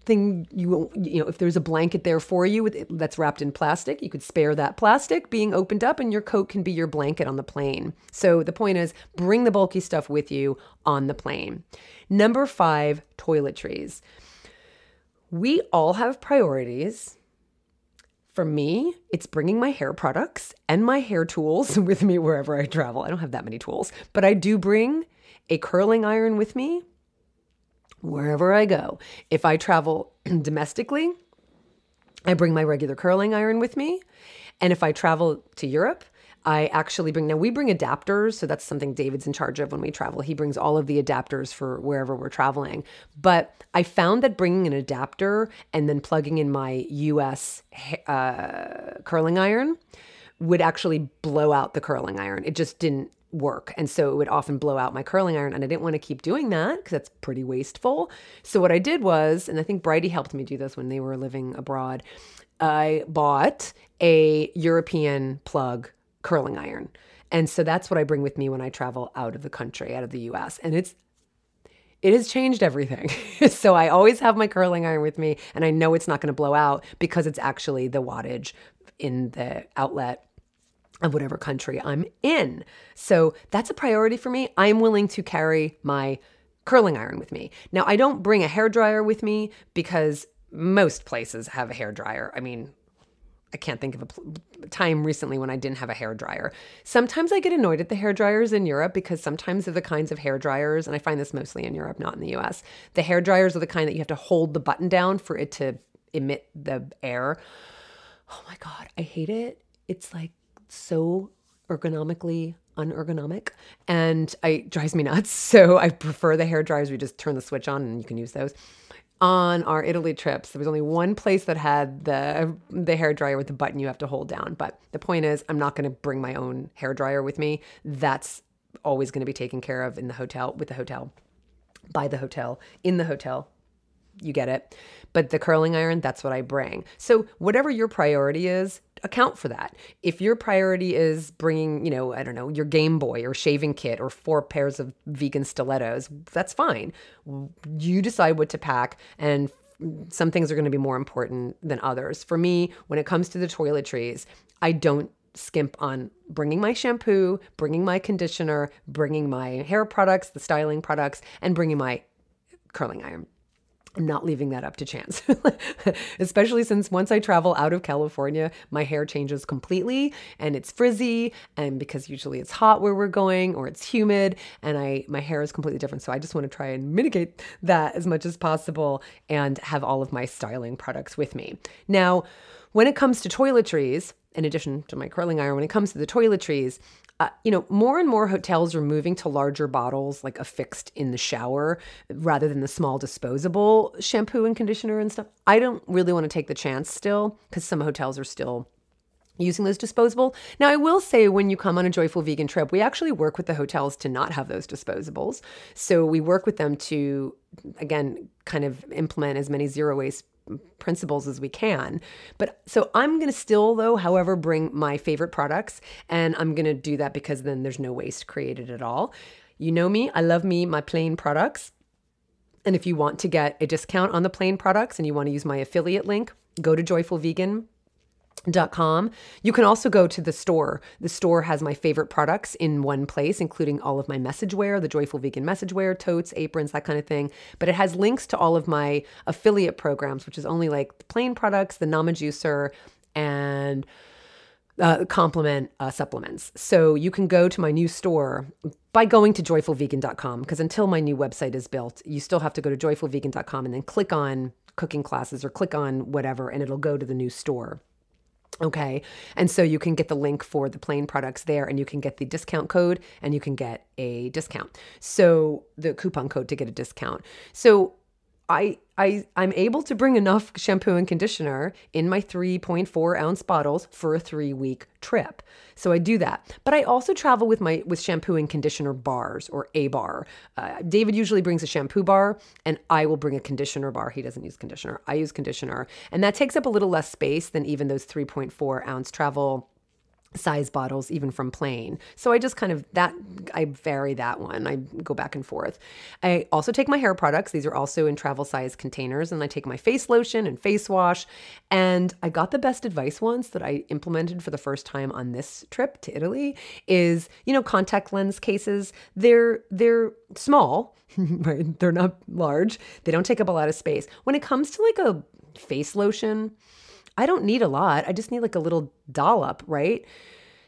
thing, if there's a blanket there for you that's wrapped in plastic, you could spare that plastic being opened up and your coat can be your blanket on the plane. So the point is, bring the bulky stuff with you on the plane. Number 5, toiletries. We all have priorities. For me, it's bringing my hair products and my hair tools with me wherever I travel. I don't have that many tools, but I do bring a curling iron with me wherever I go. If I travel domestically, I bring my regular curling iron with me. And if I travel to Europe, I actually we bring adapters. So that's something David's in charge of when we travel. He brings all of the adapters for wherever we're traveling. But I found that bringing an adapter and then plugging in my US curling iron would actually blow out the curling iron. It just didn't work. And so it would often blow out my curling iron. And I didn't want to keep doing that because that's pretty wasteful. So what I did was, and I think Bridie helped me do this when they were living abroad, I bought a European plug curling iron. And so that's what I bring with me when I travel out of the country, out of the US. And it has changed everything. So I always have my curling iron with me and I know it's not going to blow out because it's actually the wattage in the outlet of whatever country I'm in. So that's a priority for me. I'm willing to carry my curling iron with me. Now, I don't bring a hairdryer with me because most places have a hairdryer. I mean, I can't think of a time recently when I didn't have a hairdryer. Sometimes I get annoyed at the hairdryers in Europe because sometimes they're the kinds of hairdryers, and I find this mostly in Europe, not in the US. The hairdryers are the kind that you have to hold the button down for it to emit the air. Oh my God, I hate it. It's like so ergonomically unergonomic and it drives me nuts. So I prefer the hairdryers. We just turn the switch on and you can use those. On our Italy trips, there was only one place that had the hairdryer with the button you have to hold down. But the point is, I'm not going to bring my own hairdryer with me. That's always going to be taken care of in the hotel, with the hotel, by the hotel, in the hotel. You get it. But the curling iron, that's what I bring. So whatever your priority is, account for that. If your priority is bringing, I don't know, your Game Boy or shaving kit or 4 pairs of vegan stilettos, that's fine. You decide what to pack, and some things are going to be more important than others. For me, when it comes to the toiletries, I don't skimp on bringing my shampoo, bringing my conditioner, bringing my hair products, the styling products, and bringing my curling iron. I'm not leaving that up to chance, especially since once I travel out of California, my hair changes completely and it's frizzy, and because usually it's hot where we're going or it's humid, and my hair is completely different. So I just want to try and mitigate that as much as possible and have all of my styling products with me. Now, when it comes to toiletries, in addition to my curling iron, when it comes to the toiletries, more and more hotels are moving to larger bottles, like affixed in the shower, rather than the small disposable shampoo and conditioner and stuff. I don't really want to take the chance still, because some hotels are still using those disposable. Now, I will say, when you come on a Joyful Vegan trip, we actually work with the hotels to not have those disposables. So we work with them to, again, kind of implement as many zero waste principles as we can. But so I'm going to still, though, however, bring my favorite products, and I'm going to do that because then there's no waste created at all. You know me, I love my plain products. And if you want to get a discount on the plain products and you want to use my affiliate link, go to joyfulvegan.com. You can also go to the store. The store has my favorite products in one place, including all of my message wear, the Joyful Vegan message wear, totes, aprons, that kind of thing. But it has links to all of my affiliate programs, which is only like the plain products, the Nama Juicer, and complement supplements. So you can go to my new store by going to joyfulvegan.com, because until my new website is built, you still have to go to joyfulvegan.com and then click on cooking classes or click on whatever, and it'll go to the new store. Okay. And so you can get the link for the plain products there, and you can get the discount code, and you can get a discount. So the coupon code to get a discount. So I'm able to bring enough shampoo and conditioner in my 3.4 ounce bottles for a 3-week trip. So I do that. But I also travel with shampoo and conditioner bars, or a bar. David usually brings a shampoo bar, and I will bring a conditioner bar. He doesn't use conditioner. I use conditioner. And that takes up a little less space than even those 3.4 ounce travel size bottles, even from plain. So I just I vary that one. I go back and forth. I also take my hair products. These are also in travel size containers. And I take my face lotion and face wash. And I got the best advice once that I implemented for the first time on this trip to Italy is, contact lens cases. They're small, right? They're not large. They don't take up a lot of space. When it comes to like a face lotion, I don't need a lot. I just need like a little dollop, right?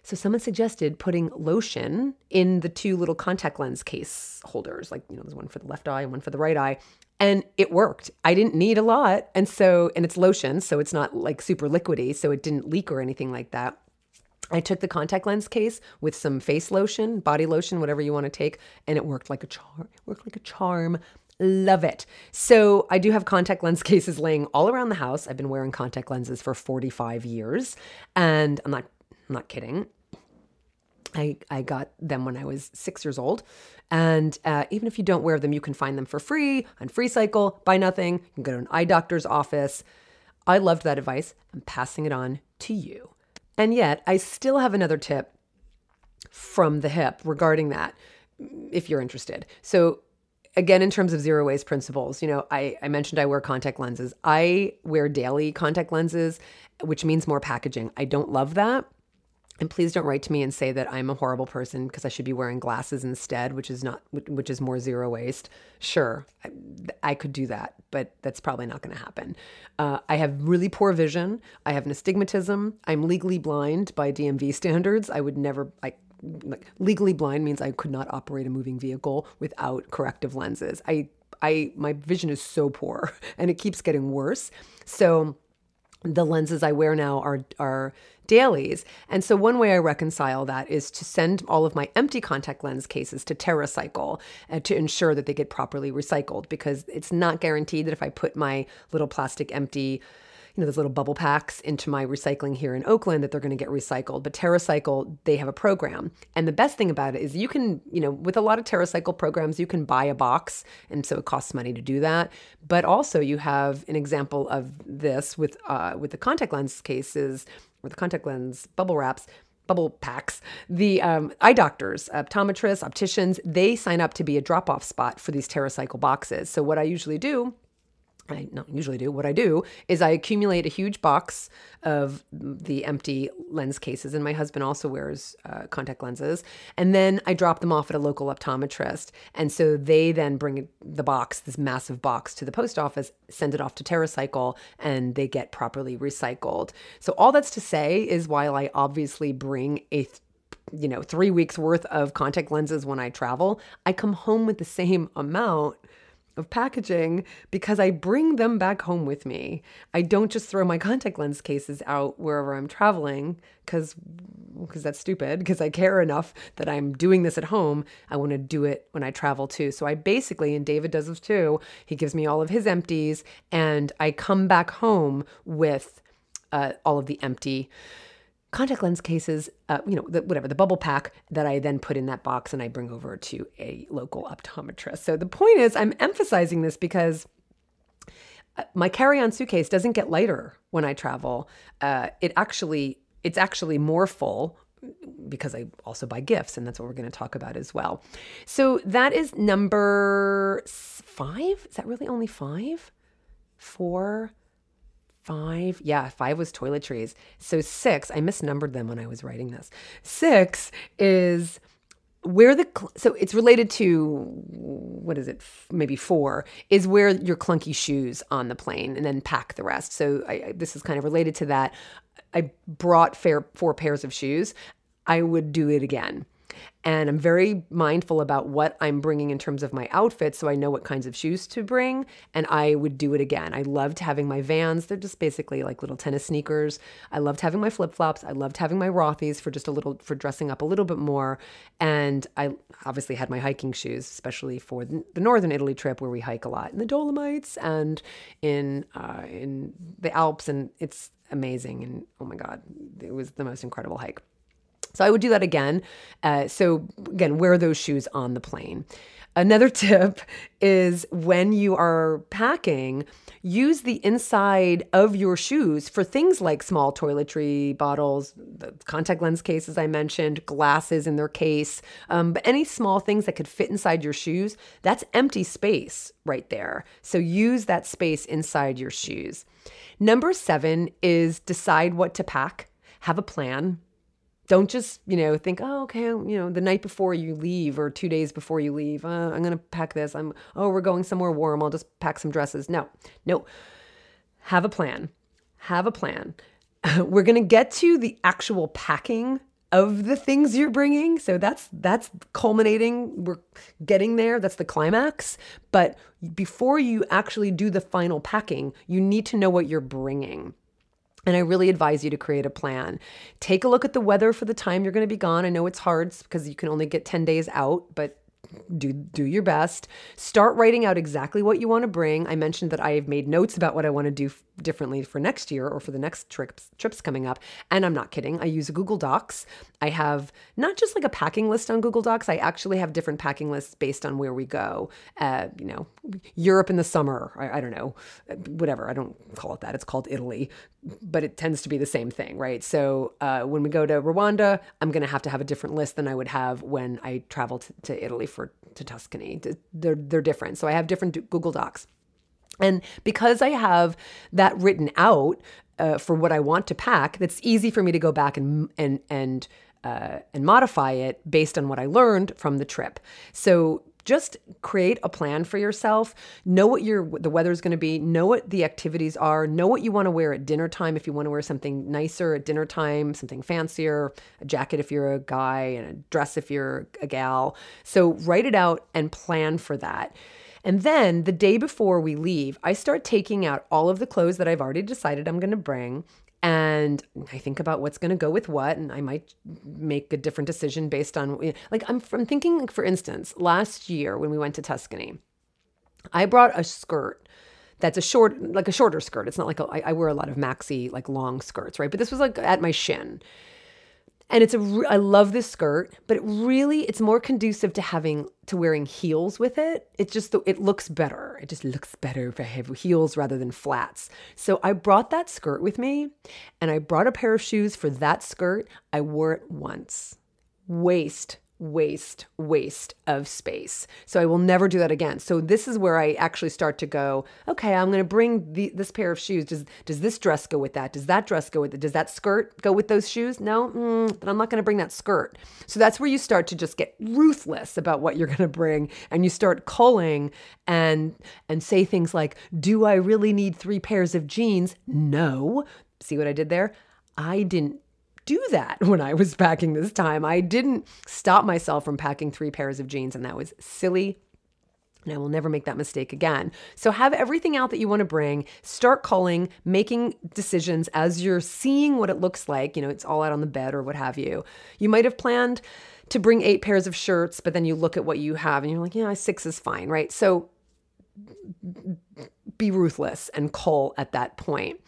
So someone suggested putting lotion in the 2 little contact lens case holders. Like, there's one for the left eye and one for the right eye. And it worked. I didn't need a lot. And it's lotion, so it's not like super liquidy, so it didn't leak or anything like that. I took the contact lens case with some face lotion, body lotion, whatever you want to take, and it worked like a charm. Love it. So I do have contact lens cases laying all around the house. I've been wearing contact lenses for 45 years, and I'm not kidding. I got them when I was 6 years old. And even if you don't wear them, you can find them for free on FreeCycle, buy nothing. You can go to an eye doctor's office. I loved that advice. I'm passing it on to you. And yet I still have another tip from the hip regarding that, if you're interested. So again, in terms of zero waste principles, I mentioned I wear contact lenses. I wear daily contact lenses, which means more packaging. I don't love that. And please don't write to me and say that I'm a horrible person because I should be wearing glasses instead, which is more zero waste. Sure, I could do that, but that's probably not going to happen. I have really poor vision. I have astigmatism. I'm legally blind by DMV standards. I would never, legally blind means I could not operate a moving vehicle without corrective lenses. My vision is so poor and it keeps getting worse. So the lenses I wear now are dailies. And so one way I reconcile that is to send all of my empty contact lens cases to TerraCycle to ensure that they get properly recycled, because it's not guaranteed that if I put my little plastic empty, those little bubble packs into my recycling here in Oakland that they're going to get recycled. But TerraCycle, they have a program. And the best thing about it is you can, with a lot of TerraCycle programs, you can buy a box. And so it costs money to do that. But also you have an example of this with the contact lens cases or the contact lens bubble packs. The eye doctors, optometrists, opticians, they sign up to be a drop-off spot for these TerraCycle boxes. So what I do is I accumulate a huge box of the empty lens cases, and my husband also wears contact lenses, and then I drop them off at a local optometrist. And so they then bring the box, this massive box, to the post office, send it off to TerraCycle, and they get properly recycled. So all that's to say is, while I obviously bring 3 weeks worth of contact lenses when I travel, I come home with the same amount of packaging because I bring them back home with me. I don't just throw my contact lens cases out wherever I'm traveling because that's stupid, because I care enough that I'm doing this at home. I want to do it when I travel too. So I basically, and David does this too, he gives me all of his empties and I come back home with all of the empty contact lens cases, the bubble pack that I then put in that box and I bring over to a local optometrist. So the point is, I'm emphasizing this because my carry-on suitcase doesn't get lighter when I travel. It's actually more full because I also buy gifts, and that's what we're going to talk about as well. So that is number 5. Is that really only 5? 4? 5. Yeah, 5 was toiletries. So 6, I misnumbered them when I was writing this. 6 is where so it's related to, what is it? Maybe 4 is where your clunky shoes on the plane, and then pack the rest. So this is kind of related to that. I brought 4 pairs of shoes. I would do it again. And I'm very mindful about what I'm bringing in terms of my outfit, so I know what kinds of shoes to bring, and I would do it again. I loved having my Vans. They're just basically like little tennis sneakers. I loved having my flip-flops. I loved having my Rothy's for just a little, for dressing up a little bit more. And I obviously had my hiking shoes, especially for the northern Italy trip where we hike a lot in the Dolomites and in the Alps, and it's amazing. And oh my God, it was the most incredible hike. So I would do that again. So again, wear those shoes on the plane. Another tip is when you are packing, use the inside of your shoes for things like small toiletry bottles, the contact lens cases I mentioned, glasses in their case, but any small things that could fit inside your shoes, that's empty space right there. So use that space inside your shoes. Number 7 is decide what to pack. Have a plan. Don't just, think, oh, okay, the night before you leave or 2 days before you leave, I'm going to pack this. We're going somewhere warm. I'll just pack some dresses. No. Have a plan. We're going to get to the actual packing of the things you're bringing. So that's culminating. We're getting there. That's the climax. But before you actually do the final packing, you need to know what you're bringing. And I really advise you to create a plan. Take a look at the weather for the time you're going to be gone. I know it's hard because you can only get 10 days out, but do your best. Start writing out exactly what you want to bring. I mentioned that I've made notes about what I want to do differently for next year or for the next trips coming up. And I'm not kidding. I use Google Docs. I have not just like a packing list on Google Docs. I actually have different packing lists based on where we go. Europe in the summer. I don't know, whatever. I don't call it that. It's called Italy, but it tends to be the same thing, right? So when we go to Rwanda, I'm going to have a different list than I would have when I travel to Italy to Tuscany. They're different. So I have different Google Docs. And because I have that written out for what I want to pack, that's easy for me to go back and modify it based on what I learned from the trip. So just create a plan for yourself. Know what the weather's going to be. Know what the activities are. Know what you want to wear at dinner time. If you want to wear something nicer at dinner time, something fancier, a jacket if you're a guy, and a dress if you're a gal. So write it out and plan for that. And then the day before we leave, I start taking out all of the clothes that I've already decided I'm going to bring. And I think about what's going to go with what, and I might make a different decision based on, I'm thinking, for instance, last year when we went to Tuscany, I brought a skirt that's a shorter skirt. It's not like I wear a lot of maxi, like long skirts, right? But this was like at my shin. And I love this skirt, but it's more conducive to wearing heels with it. It looks better. It just looks better if I have heels rather than flats. So I brought that skirt with me, and I brought a pair of shoes for that skirt. I wore it once. Waste of space. So I will never do that again. So this is where I actually start to go, okay, I'm going to bring this pair of shoes. Does this dress go with that? Does that dress go with it? Does that skirt go with those shoes? No, then I'm not going to bring that skirt. So that's where you start to just get ruthless about what you're going to bring. And you start culling and say things like, do I really need 3 pairs of jeans? No. See what I did there? I didn't do that when I was packing this time. I didn't stop myself from packing 3 pairs of jeans, and that was silly. And I will never make that mistake again. So have everything out that you want to bring, start culling, making decisions as you're seeing what it looks like. It's all out on the bed or what have you. You might have planned to bring 8 pairs of shirts, but then you look at what you have and you're like, 6 is fine, right? So be ruthless and cull at that point.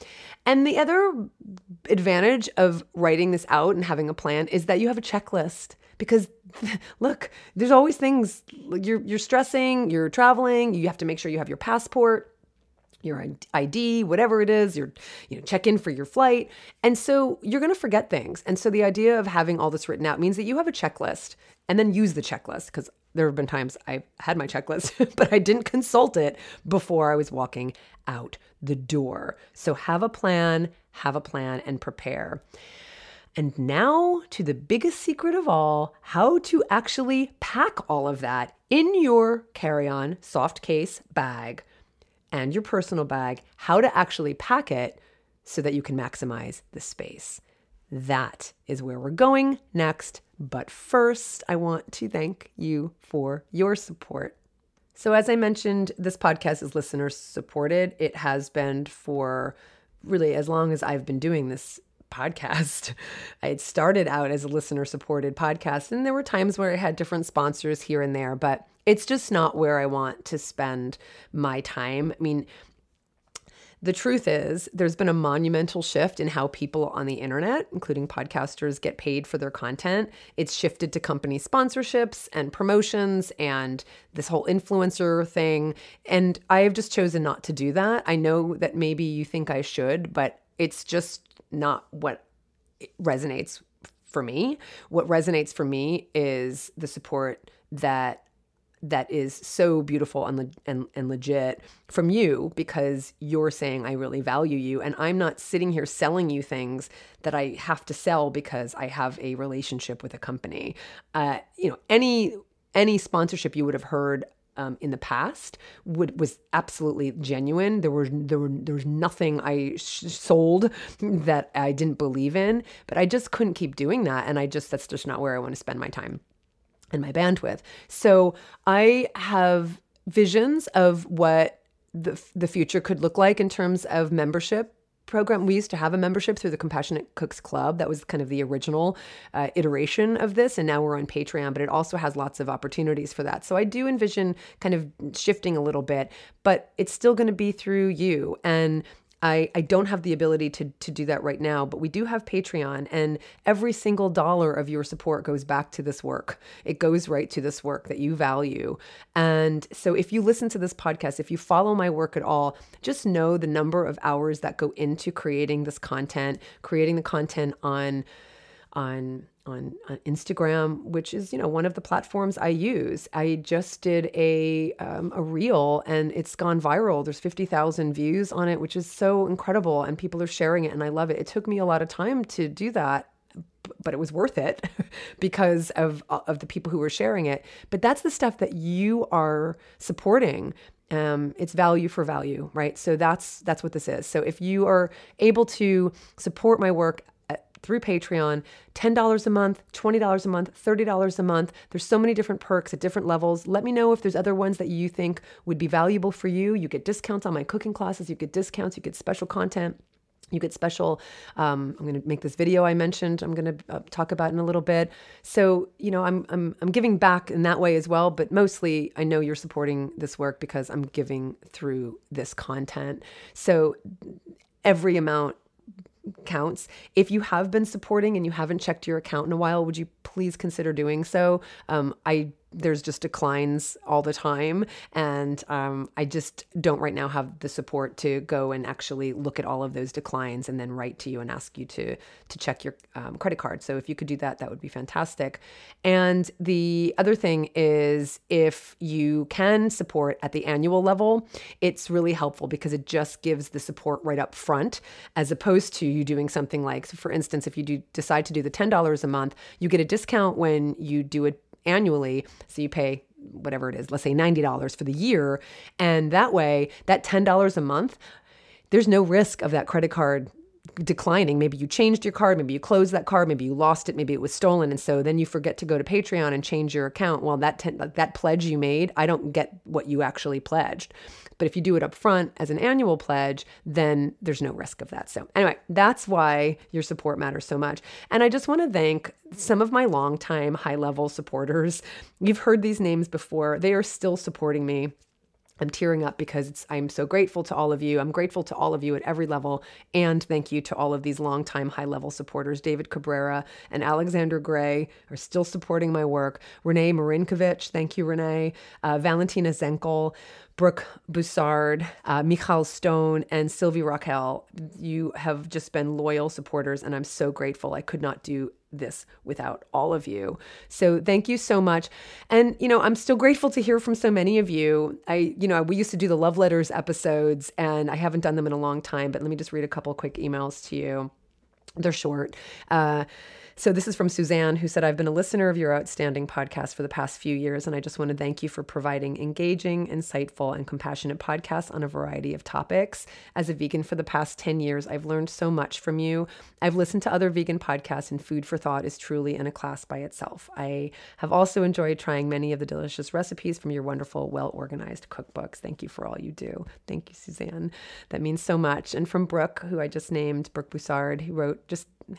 And the other advantage of writing this out and having a plan is that you have a checklist. Because look, there's always things, you're stressing, you're traveling, you have to make sure you have your passport, your ID, whatever it is, check in for your flight. And so you're going to forget things. And so the idea of having all this written out means that you have a checklist, and then use the checklist, because there have been times I had my checklist, but I didn't consult it before I was walking out the door. So have a plan, and prepare. And now to the biggest secret of all, how to actually pack all of that in your carry-on soft case bag and your personal bag, how to actually pack it so that you can maximize the space. That is where we're going next. But first, I want to thank you for your support. So as I mentioned, this podcast is listener supported. It has been for really as long as I've been doing this podcast. I started out as a listener supported podcast, and there were times where I had different sponsors here and there, but it's just not where I want to spend my time. I mean, the truth is, there's been a monumental shift in how people on the internet, including podcasters, get paid for their content. It's shifted to company sponsorships and promotions and this whole influencer thing. And I have just chosen not to do that. I know that maybe you think I should, but it's just not what resonates for me. What resonates for me is the support that is so beautiful and legit from you, because you're saying I really value you, and I'm not sitting here selling you things that I have to sell because I have a relationship with a company. Any sponsorship you would have heard in the past was absolutely genuine. There was nothing I sold that I didn't believe in, but I just couldn't keep doing that, and that's just not where I want to spend my time and my bandwidth. So I have visions of what the future could look like in terms of membership program. We used to have a membership through the Compassionate Cooks Club. That was kind of the original iteration of this. And now we're on Patreon, but it also has lots of opportunities for that. So I do envision kind of shifting a little bit, but it's still going to be through you. And I don't have the ability to do that right now, but we do have Patreon, and every single dollar of your support goes back to this work. It goes right to this work that you value. And so if you listen to this podcast, if you follow my work at all, just know the number of hours that go into creating this content, creating the content on Instagram, which is, one of the platforms I use. I just did a reel, and it's gone viral. There's 50,000 views on it, which is so incredible, and people are sharing it, and I love it. It took me a lot of time to do that, but it was worth it because of the people who were sharing it. But that's the stuff that you are supporting. It's value for value, right? So that's what this is. So if you are able to support my work through Patreon, $10 a month, $20 a month, $30 a month. There's so many different perks at different levels. Let me know if there's other ones that you think would be valuable for you. You get discounts on my cooking classes. You get discounts. You get special content. You get special, I'm going to make this video I mentioned, I'm going to talk about in a little bit. So, I'm giving back in that way as well, but mostly I know you're supporting this work because I'm giving through this content. So every amount counts. If you have been supporting and you haven't checked your account in a while, would you please consider doing so? There's just declines all the time. And I just don't right now have the support to go and actually look at all of those declines and then write to you and ask you to check your credit card. So if you could do that, that would be fantastic. And the other thing is, if you can support at the annual level, it's really helpful because it just gives the support right up front, as opposed to you doing something like, so for instance, if you decide to do the $10 a month, you get a discount when you do it annually. So you pay whatever it is, let's say $90 for the year. And that way, that $10 a month, there's no risk of that credit card declining. Maybe you changed your card, maybe you closed that card, maybe you lost it, maybe it was stolen. And so then you forget to go to Patreon and change your account. Well, that pledge you made, I don't get what you actually pledged. But if you do it up front as an annual pledge, then there's no risk of that. So anyway, that's why your support matters so much. And I just want to thank some of my longtime high-level supporters. You've heard these names before. They are still supporting me. I'm tearing up because I'm so grateful to all of you. I'm grateful to all of you at every level. And thank you to all of these longtime high-level supporters. David Cabrera and Alexander Gray are still supporting my work. Renee Marinkovich, thank you, Renee. Valentina Zenkel, Brooke Boussard, Michal Stone, and Sylvie Raquel. You have just been loyal supporters, and I'm so grateful. I could not do this without all of you. So thank you so much. And, I'm still grateful to hear from so many of you. We used to do the love letters episodes, and I haven't done them in a long time, but let me just read a couple quick emails to you. They're short. So this is from Suzanne, who said, I've been a listener of your outstanding podcast for the past few years, and I just want to thank you for providing engaging, insightful, and compassionate podcasts on a variety of topics. As a vegan for the past 10 years, I've learned so much from you. I've listened to other vegan podcasts, and Food for Thought is truly in a class by itself. I have also enjoyed trying many of the delicious recipes from your wonderful, well-organized cookbooks. Thank you for all you do. Thank you, Suzanne. That means so much. And from Brooke, who I just named, Brooke Boussard, who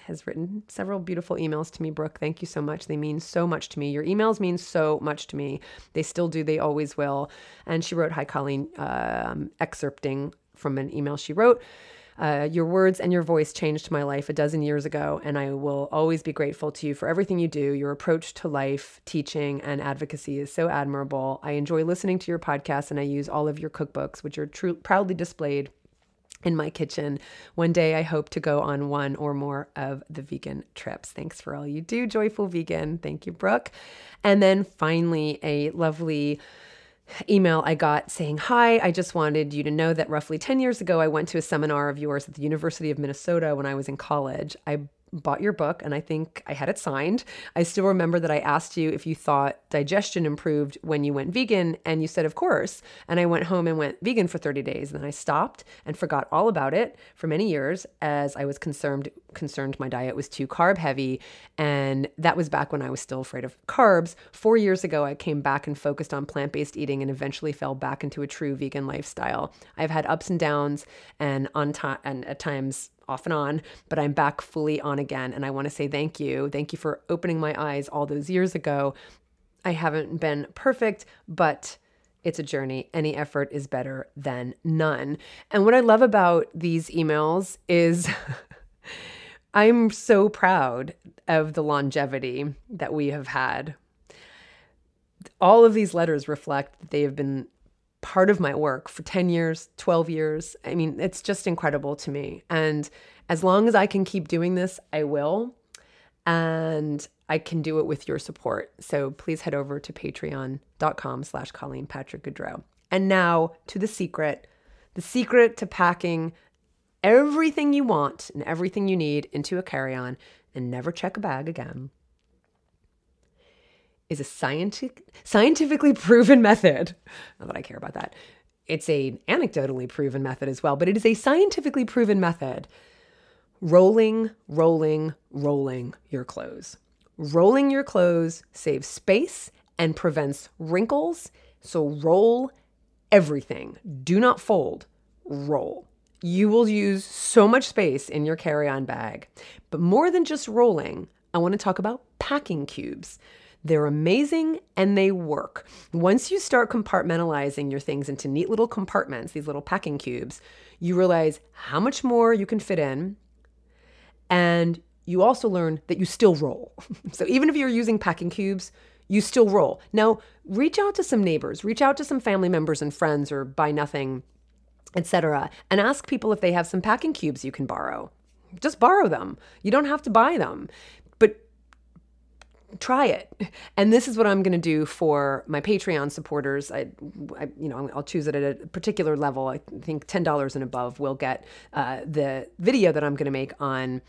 has written several beautiful emails to me. Brooke, thank you so much. They mean so much to me. Your emails mean so much to me. They still do. They always will. And she wrote, hi, Colleen, excerpting from an email she wrote. Your words and your voice changed my life a dozen years ago, and I will always be grateful to you for everything you do. Your approach to life, teaching, and advocacy is so admirable. I enjoy listening to your podcast, and I use all of your cookbooks, which are proudly displayed in my kitchen. One day I hope to go on one or more of the vegan trips. Thanks for all you do, Joyful Vegan. Thank you, Brooke. And then finally, a lovely email I got saying, hi, I just wanted you to know that roughly 10 years ago, I went to a seminar of yours at the University of Minnesota when I was in college. I bought your book and I think I had it signed. I still remember that I asked you if you thought digestion improved when you went vegan, and you said, of course. And I went home and went vegan for 30 days. And then I stopped and forgot all about it for many years as I was concerned my diet was too carb heavy. And that was back when I was still afraid of carbs. 4 years ago, I came back and focused on plant-based eating and eventually fell back into a true vegan lifestyle. I've had ups and downs and at times off and on, but I'm back fully on again. And I want to say thank you. Thank you for opening my eyes all those years ago. I haven't been perfect, but it's a journey. Any effort is better than none. And what I love about these emails is I'm so proud of the longevity that we have had. All of these letters reflect that they have been part of my work for 10 years, 12 years. I mean, it's just incredible to me. And as long as I can keep doing this, I will. And I can do it with your support. So please head over to patreon.com/Colleen Patrick-Goudreau. And now to the secret to packing everything you want and everything you need into a carry-on and never check a bag again is a scientifically proven method. Not that I care about that. It's a anecdotally proven method as well, but it is a scientifically proven method. Rolling your clothes. Rolling your clothes saves space and prevents wrinkles. So roll everything. Do not fold. Roll. You will use so much space in your carry-on bag. But more than just rolling, I want to talk about packing cubes. They're amazing and they work. Once you start compartmentalizing your things into neat little compartments, these little packing cubes, you realize how much more you can fit in. And you also learn that you still roll. So even if you're using packing cubes, you still roll. Now, reach out to some neighbors, reach out to some family members and friends or buy nothing, etc., and ask people if they have some packing cubes you can borrow. Just borrow them. You don't have to buy them. But try it. And this is what I'm going to do for my Patreon supporters. I'll choose it at a particular level. I think $10 and above will get the video that I'm going to make on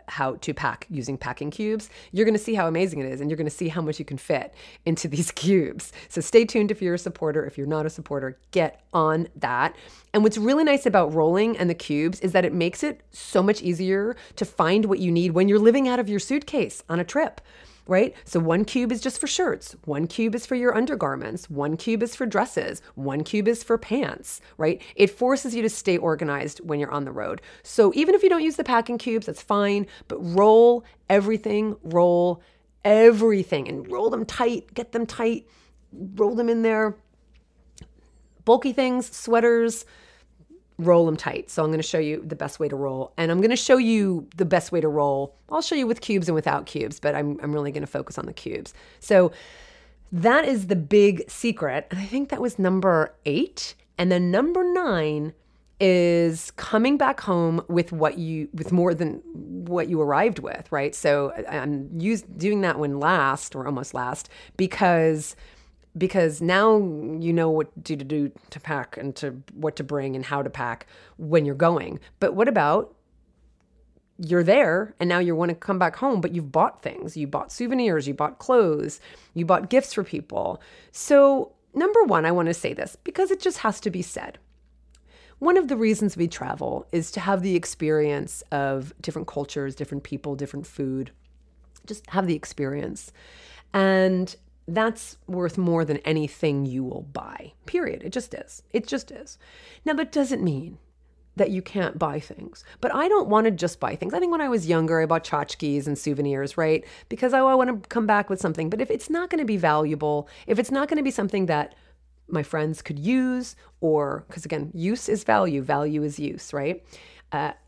how to pack using packing cubes. You're going to see how amazing it is, and you're going to see how much you can fit into these cubes. So stay tuned if you're a supporter. If you're not a supporter, get on that. And what's really nice about rolling and the cubes is that it makes it so much easier to find what you need when you're living out of your suitcase on a trip. Right? So one cube is just for shirts. One cube is for your undergarments. One cube is for dresses. One cube is for pants, right? It forces you to stay organized when you're on the road. So even if you don't use the packing cubes, that's fine, but roll everything, and roll them tight, get them tight, roll them in there. Bulky things, sweaters, roll them tight. So I'm going to show you the best way to roll, and I'm going to show you the best way to roll. I'll show you with cubes and without cubes, but I'm really going to focus on the cubes. So that is the big secret. And I think that was number 8. And then number 9 is coming back home with more than what you arrived with, right? So I'm doing that when last or almost last because now you know what to do to pack and what to bring and how to pack when you're going. But what about you're there and now you want to come back home, but you've bought things. You bought souvenirs, you bought clothes, you bought gifts for people. So number one, I want to say this because it just has to be said. One of the reasons we travel is to have the experience of different cultures, different people, different food. Just have the experience. And that's worth more than anything you will buy, period. It just is. It just is. Now, that doesn't mean that you can't buy things. But I don't want to just buy things. I think when I was younger, I bought tchotchkes and souvenirs, right? Because I want to come back with something. But if it's not going to be valuable, if it's not going to be something that my friends could use, or, because again, use is value, value is use, right?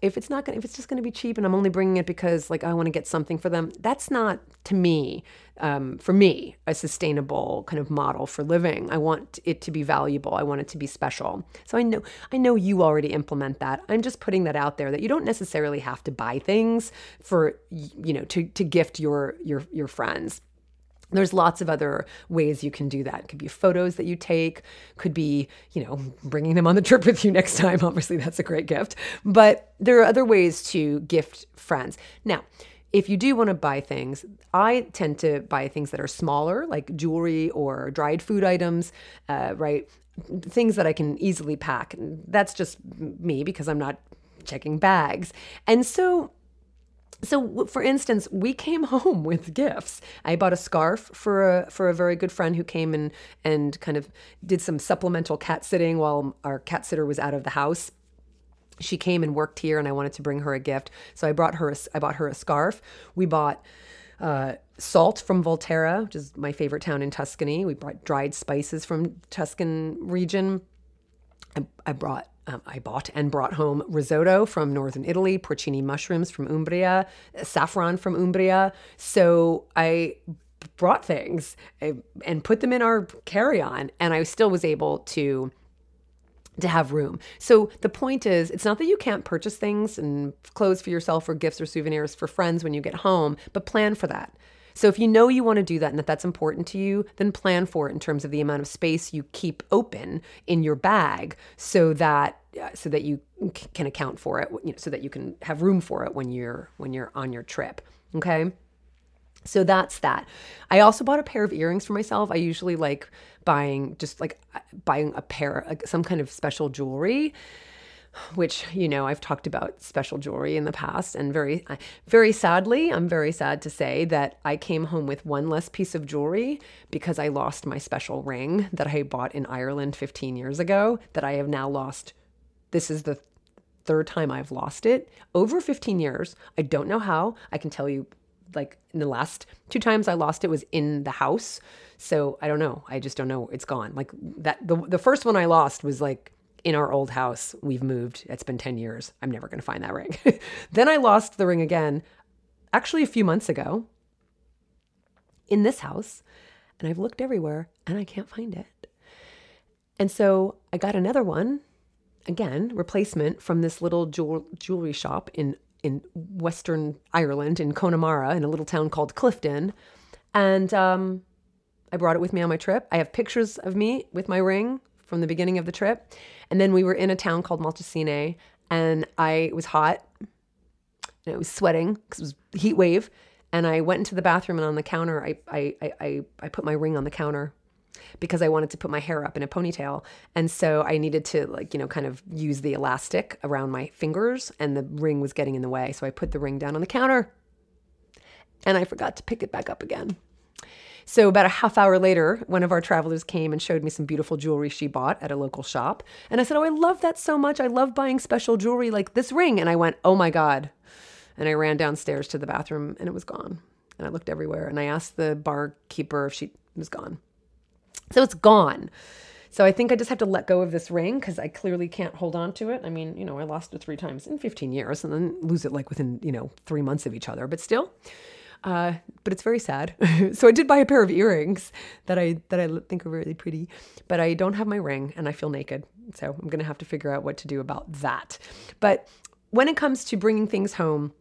If it's just going to be cheap and I'm only bringing it because like I want to get something for them, that's not, to me, for me, a sustainable kind of model for living. I want it to be valuable. I want it to be special. So I know you already implement that. I'm just putting that out there that you don't necessarily have to buy things for, to gift your friends. There's lots of other ways you can do that. It could be photos that you take, could be, bringing them on the trip with you next time. Obviously, that's a great gift. But there are other ways to gift friends. Now, if you do want to buy things, I tend to buy things that are smaller, like jewelry or dried food items, right? Things that I can easily pack. And that's just me because I'm not checking bags. And so for instance, we came home with gifts. I bought a scarf for a very good friend who came and kind of did some supplemental cat sitting while our cat sitter was out of the house. She came and worked here, and I wanted to bring her a gift, so I bought her a scarf. We bought salt from Volterra, which is my favorite town in Tuscany. We brought dried spices from Tuscan region. I bought and brought home risotto from northern Italy, porcini mushrooms from Umbria, saffron from Umbria. So I brought things and put them in our carry-on, and I still was able to have room. So the point is, it's not that you can't purchase things and clothes for yourself or gifts or souvenirs for friends when you get home, but plan for that. So if you know you want to do that and that's important to you, then plan for it in terms of the amount of space you keep open in your bag so that you can account for it, so that you can have room for it when you're on your trip. Okay? So that's that. I also bought a pair of earrings for myself. I usually like buying a pair, like some kind of special jewelry, which, I've talked about special jewelry in the past, and very, very sadly, I'm very sad to say that I came home with one less piece of jewelry because I lost my special ring that I bought in Ireland 15 years ago that I have now lost. This is the third time I've lost it over 15 years. I don't know how. I can tell you, like, in the last 2 times I lost it was in the house. So I don't know. I just don't know. It's gone. Like that. The first one I lost was like in our old house. We've moved. It's been 10 years. I'm never going to find that ring. Then I lost the ring again, actually a few months ago in this house. And I've looked everywhere and I can't find it. And so I got another one, again, replacement from this little jewelry shop in Western Ireland, in Connemara, in a little town called Clifton. And I brought it with me on my trip. I have pictures of me with my ring from the beginning of the trip. And then we were in a town called Maltesine, and it was hot, and it was sweating because it was a heat wave. And I went into the bathroom, and on the counter, I put my ring on the counter because I wanted to put my hair up in a ponytail. And so I needed to kind of use the elastic around my fingers, and the ring was getting in the way. So I put the ring down on the counter, and I forgot to pick it back up again. So about a half hour later, one of our travelers came and showed me some beautiful jewelry she bought at a local shop. And I said, "Oh, I love that so much. I love buying special jewelry like this ring." And I went, "Oh my God." And I ran downstairs to the bathroom, and it was gone. And I looked everywhere, and I asked the barkeeper if it was gone. So it's gone. So I think I just have to let go of this ring because I clearly can't hold on to it. I mean, I lost it 3 times in 15 years and then lose it like within, 3 months of each other, but still. But it's very sad. So I did buy a pair of earrings that I think are really pretty, but I don't have my ring and I feel naked. So I'm going to have to figure out what to do about that. But when it comes to bringing things home,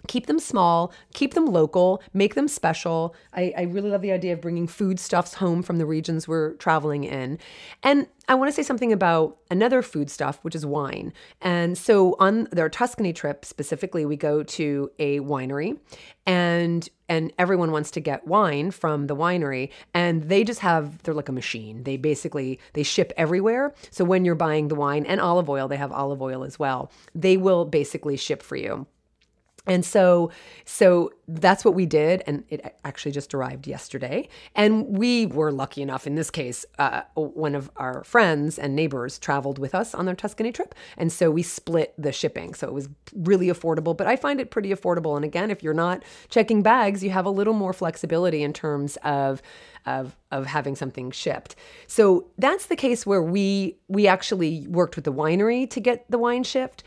Keep them small, keep them local, make them special. I really love the idea of bringing foodstuffs home from the regions we're traveling in. And I want to say something about another foodstuff, which is wine. And so on their Tuscany trip specifically, we go to a winery and everyone wants to get wine from the winery, and they're like a machine. They ship everywhere. So when you're buying the wine and olive oil, they have olive oil as well. They will basically ship for you. And so that's what we did. And it actually just arrived yesterday. And we were lucky enough, in this case, one of our friends and neighbors traveled with us on their Tuscany trip. And so we split the shipping. So it was really affordable, but I find it pretty affordable. And again, if you're not checking bags, you have a little more flexibility in terms of having something shipped. So that's the case where we actually worked with the winery to get the wine shipped,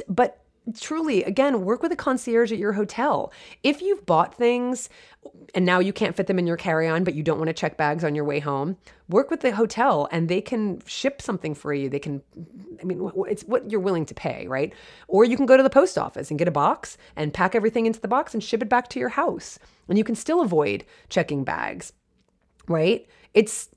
but truly, again, work with a concierge at your hotel. If you've bought things and now you can't fit them in your carry-on, but you don't want to check bags on your way home, work with the hotel and they can ship something for you. It's what you're willing to pay, right? Or you can go to the post office and get a box and pack everything into the box and ship it back to your house. And you can still avoid checking bags, right? It's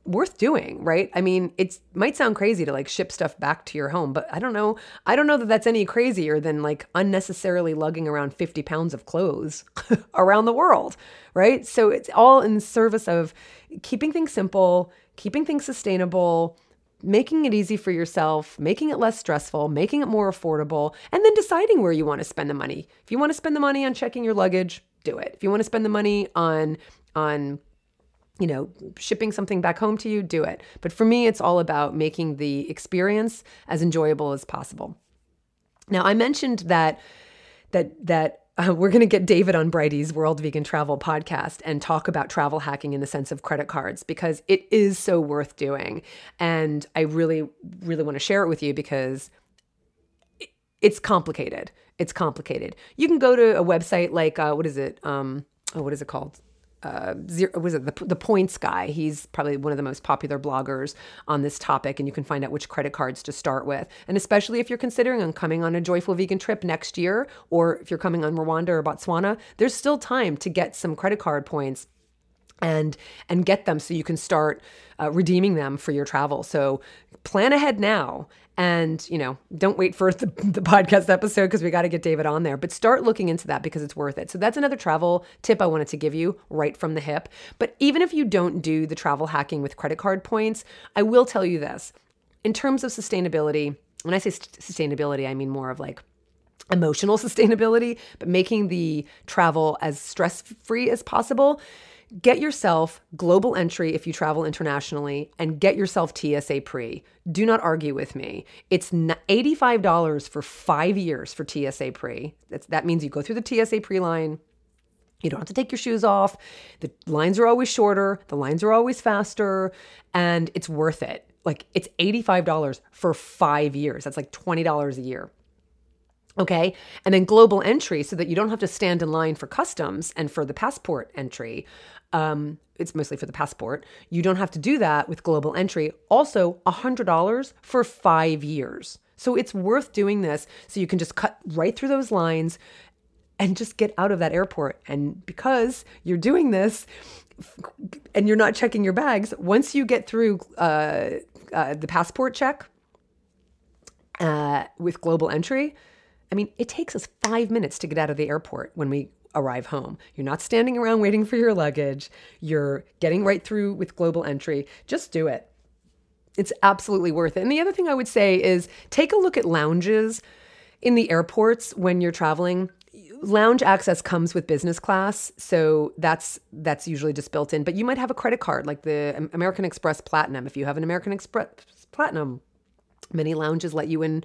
worth doing, right? I mean, it might sound crazy to like ship stuff back to your home, but I don't know that that's any crazier than like unnecessarily lugging around 50 pounds of clothes around the world, right? So it's all in service of keeping things simple, keeping things sustainable, making it easy for yourself, making it less stressful, making it more affordable, and then deciding where you want to spend the money. If you want to spend the money on checking your luggage, do it. If you want to spend the money on shipping something back home to you, do it. But for me, it's all about making the experience as enjoyable as possible. Now, I mentioned that we're going to get David on Bridie's World Vegan Travel podcast and talk about travel hacking in the sense of credit cards, because it is so worth doing. And I really, really want to share it with you because it's complicated. It's complicated. You can go to a website like, what is it called? The Points guy. He's probably one of the most popular bloggers on this topic, and you can find out which credit cards to start with. And especially if you're considering on coming on a joyful vegan trip next year, or if you're coming on Rwanda or Botswana, there's still time to get some credit card points and get them so you can start redeeming them for your travel. So plan ahead now. And, don't wait for the podcast episode because we got to get David on there, but start looking into that because it's worth it. So that's another travel tip I wanted to give you right from the hip. But even if you don't do the travel hacking with credit card points, I will tell you this. In terms of sustainability, when I say sustainability, I mean more of like emotional sustainability, but making the travel as stress-free as possible. Get yourself global entry if you travel internationally, and get yourself TSA pre. Do not argue with me. It's $85 for 5 years for TSA pre. That means you go through the TSA pre line. You don't have to take your shoes off. The lines are always shorter. The lines are always faster, and it's worth it. Like, it's $85 for 5 years. That's like $20 a year. Okay. And then global entry, so that you don't have to stand in line for customs and for the passport entry. It's mostly for the passport. You don't have to do that with global entry. Also, $100 for 5 years. So it's worth doing this so you can just cut right through those lines and just get out of that airport. And because you're doing this and you're not checking your bags, once you get through the passport check with global entry, I mean, it takes us 5 minutes to get out of the airport when we arrive home. You're not standing around waiting for your luggage. You're getting right through with global entry. Just do it. It's absolutely worth it. And the other thing I would say is take a look at lounges in the airports when you're traveling. Lounge access comes with business class, so that's usually just built in. But you might have a credit card like the American Express Platinum. If you have an American Express Platinum, many lounges let you in,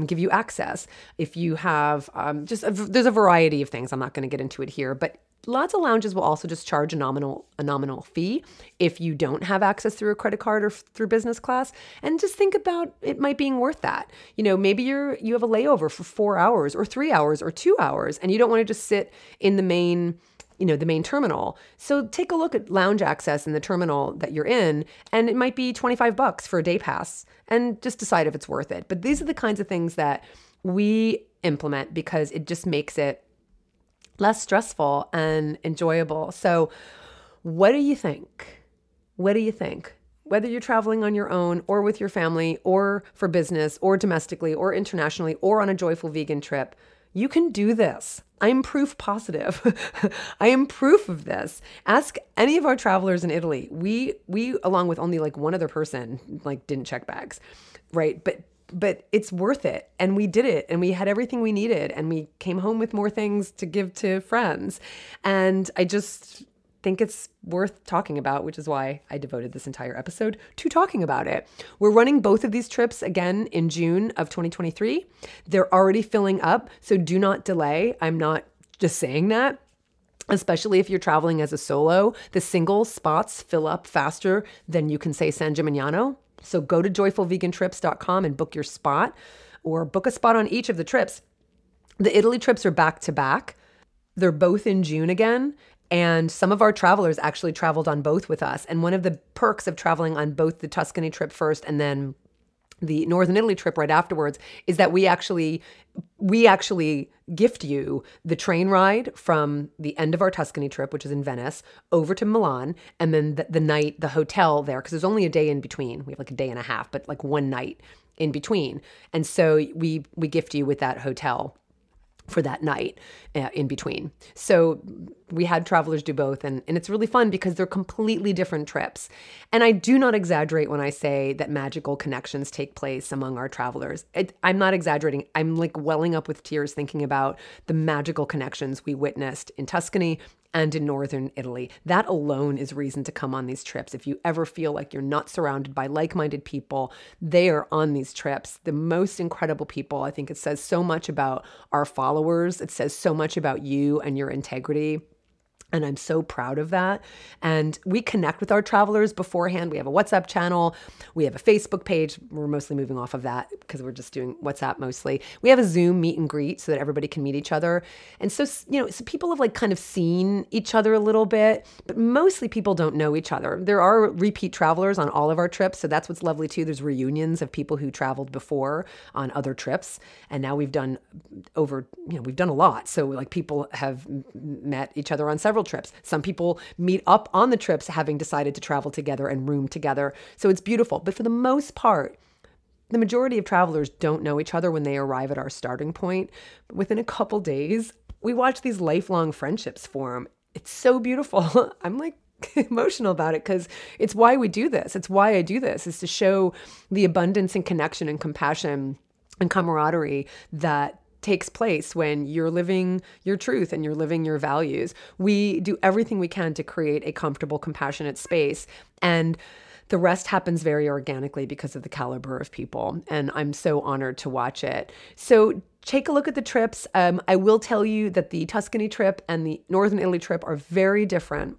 give you access. If you have there's a variety of things. I'm not going to get into it here, but lots of lounges will also just charge a nominal fee if you don't have access through a credit card or through business class. And just think about it might being worth that. Maybe you have a layover for 4 hours or 3 hours or 2 hours, and you don't want to just sit in the main terminal. So take a look at lounge access in the terminal that you're in, and it might be $25 for a day pass, and just decide if it's worth it. But these are the kinds of things that we implement because it just makes it less stressful and enjoyable. So what do you think? What do you think? Whether you're traveling on your own or with your family or for business or domestically or internationally or on a joyful vegan trip, you can do this. I am proof positive. I am proof of this. Ask any of our travelers in Italy. We along with only like one other person, like didn't check bags, right? But it's worth it. And we did it and we had everything we needed and we came home with more things to give to friends. And I just think it's worth talking about, which is why I devoted this entire episode to talking about it. We're running both of these trips again in June of 2023. They're already filling up, so do not delay. I'm not just saying that. Especially if you're traveling as a solo, the single spots fill up faster than you can say San Gimignano. So go to joyfulvegantrips.com and book your spot or book a spot on each of the trips. The Italy trips are back to back. They're both in June again. And some of our travelers actually traveled on both with us. And one of the perks of traveling on both the Tuscany trip first and then the Northern Italy trip right afterwards is that we actually gift you the train ride from the end of our Tuscany trip, which is in Venice, over to Milan, and then the night, the hotel there, because there's only a day in between. We have like a day and a half, but like one night in between. And so we gift you with that hotel for that night in between. So we had travelers do both, and it's really fun because they're completely different trips. And I do not exaggerate when I say that magical connections take place among our travelers. I'm not exaggerating. I'm like welling up with tears thinking about the magical connections we witnessed in Tuscany and in Northern Italy. That alone is reason to come on these trips. If you ever feel like you're not surrounded by like-minded people, they are on these trips. The most incredible people. I think it says so much about our followers. It says so much about you and your integrity. And I'm so proud of that. And we connect with our travelers beforehand. We have a WhatsApp channel. We have a Facebook page. We're mostly moving off of that because we're just doing WhatsApp mostly. We have a Zoom meet and greet so that everybody can meet each other. And so, so people have like kind of seen each other a little bit, but mostly people don't know each other. There are repeat travelers on all of our trips. So that's what's lovely too. There's reunions of people who traveled before on other trips. And now we've done we've done a lot. So like people have met each other on several trips. Some people meet up on the trips having decided to travel together and room together. So it's beautiful. But for the most part, the majority of travelers don't know each other when they arrive at our starting point. But within a couple days, we watch these lifelong friendships form. It's so beautiful. I'm like emotional about it because it's why we do this. It's why I do this, is to show the abundance and connection and compassion and camaraderie that takes place when you're living your truth and you're living your values. We do everything we can to create a comfortable, compassionate space, and the rest happens very organically because of the caliber of people. And I'm so honored to watch it. So take a look at the trips. I will tell you that the Tuscany trip and the Northern Italy trip are very different.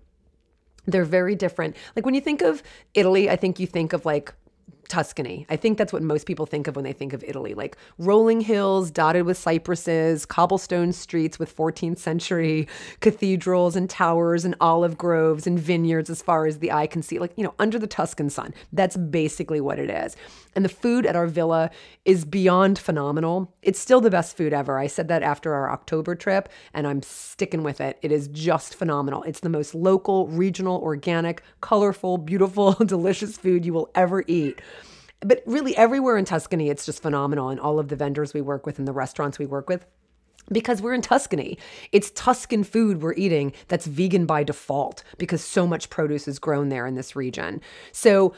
They're very different. Like when you think of Italy, I think you think of like Tuscany. I think that's what most people think of when they think of Italy, like rolling hills dotted with cypresses, cobblestone streets with 14th century cathedrals and towers and olive groves and vineyards as far as the eye can see, like, under the Tuscan sun. That's basically what it is. And the food at our villa is beyond phenomenal. It's still the best food ever. I said that after our October trip, and I'm sticking with it. It is just phenomenal. It's the most local, regional, organic, colorful, beautiful, delicious food you will ever eat. But really everywhere in Tuscany, it's just phenomenal. And all of the vendors we work with and the restaurants we work with, because we're in Tuscany. It's Tuscan food we're eating that's vegan by default because so much produce is grown there in this region. So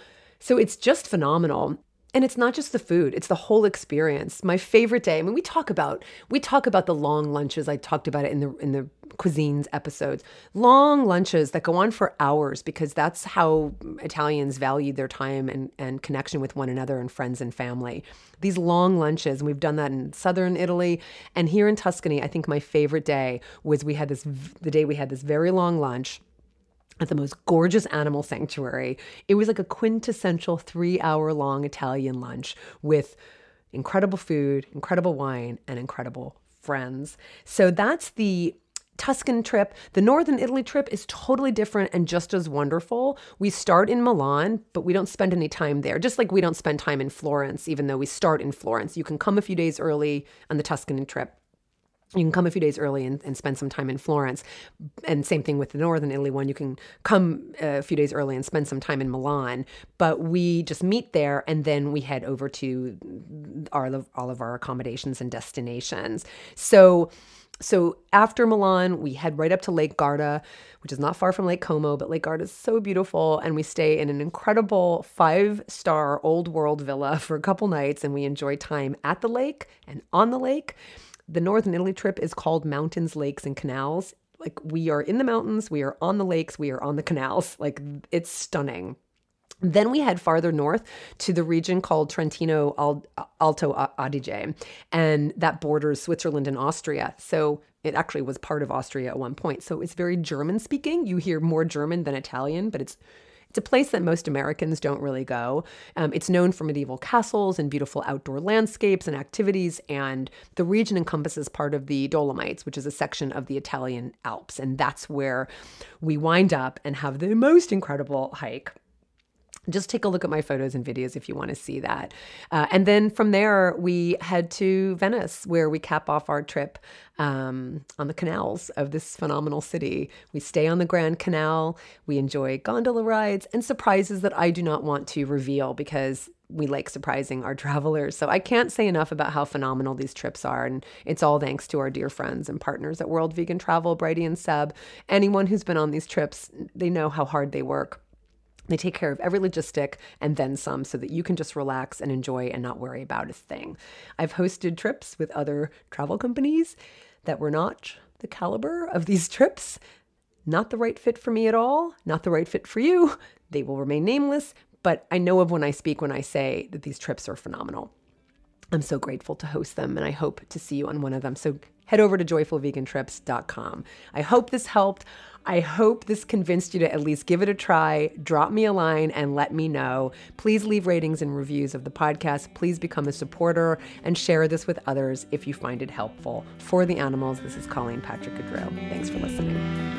it's just phenomenal. And it's not just the food, it's the whole experience. My favorite day, I mean, we talk about the long lunches. I talked about it in the cuisines episodes. Long lunches that go on for hours because that's how Italians value their time and connection with one another and friends and family. These long lunches, and we've done that in southern Italy. And here in Tuscany, I think my favorite day was the day we had this very long lunch at the most gorgeous animal sanctuary. It was like a quintessential 3-hour-long Italian lunch with incredible food, incredible wine, and incredible friends. So that's the Tuscan trip. The Northern Italy trip is totally different and just as wonderful. We start in Milan, but we don't spend any time there. Just like we don't spend time in Florence, even though we start in Florence. You can come a few days early on the Tuscan trip. You can come a few days early and spend some time in Florence. And same thing with the Northern Italy one. You can come a few days early and spend some time in Milan. But we just meet there and then we head over to all of our accommodations and destinations. So after Milan, we head right up to Lake Garda, which is not far from Lake Como, but Lake Garda is so beautiful. And we stay in an incredible 5-star old world villa for a couple nights. And we enjoy time at the lake and on the lake. The Northern Italy trip is called Mountains, Lakes, and Canals. Like, we are in the mountains, we are on the lakes, we are on the canals. Like, it's stunning. Then we head farther north to the region called Trentino Alto Adige, and that borders Switzerland and Austria. So it actually was part of Austria at one point. So it's very German speaking. You hear more German than Italian, but it's a place that most Americans don't really go. It's known for medieval castles and beautiful outdoor landscapes and activities, and the region encompasses part of the Dolomites, which is a section of the Italian Alps, and that's where we wind up and have the most incredible hike. Just take a look at my photos and videos if you want to see that. And then from there, we head to Venice, where we cap off our trip on the canals of this phenomenal city. We stay on the Grand Canal. We enjoy gondola rides and surprises that I do not want to reveal because we like surprising our travelers. So I can't say enough about how phenomenal these trips are. And it's all thanks to our dear friends and partners at World Vegan Travel, Brady and Seb. Anyone who's been on these trips, they know how hard they work. They take care of every logistic and then some so that you can just relax and enjoy and not worry about a thing. I've hosted trips with other travel companies that were not the caliber of these trips. Not the right fit for me at all. Not the right fit for you. They will remain nameless, but I know of when I speak when I say that these trips are phenomenal. I'm so grateful to host them, and I hope to see you on one of them. So head over to joyfulvegantrips.com. I hope this helped. I hope this convinced you to at least give it a try. Drop me a line and let me know. Please leave ratings and reviews of the podcast. Please become a supporter and share this with others if you find it helpful. For the animals, this is Colleen Patrick-Goudreau. Thanks for listening.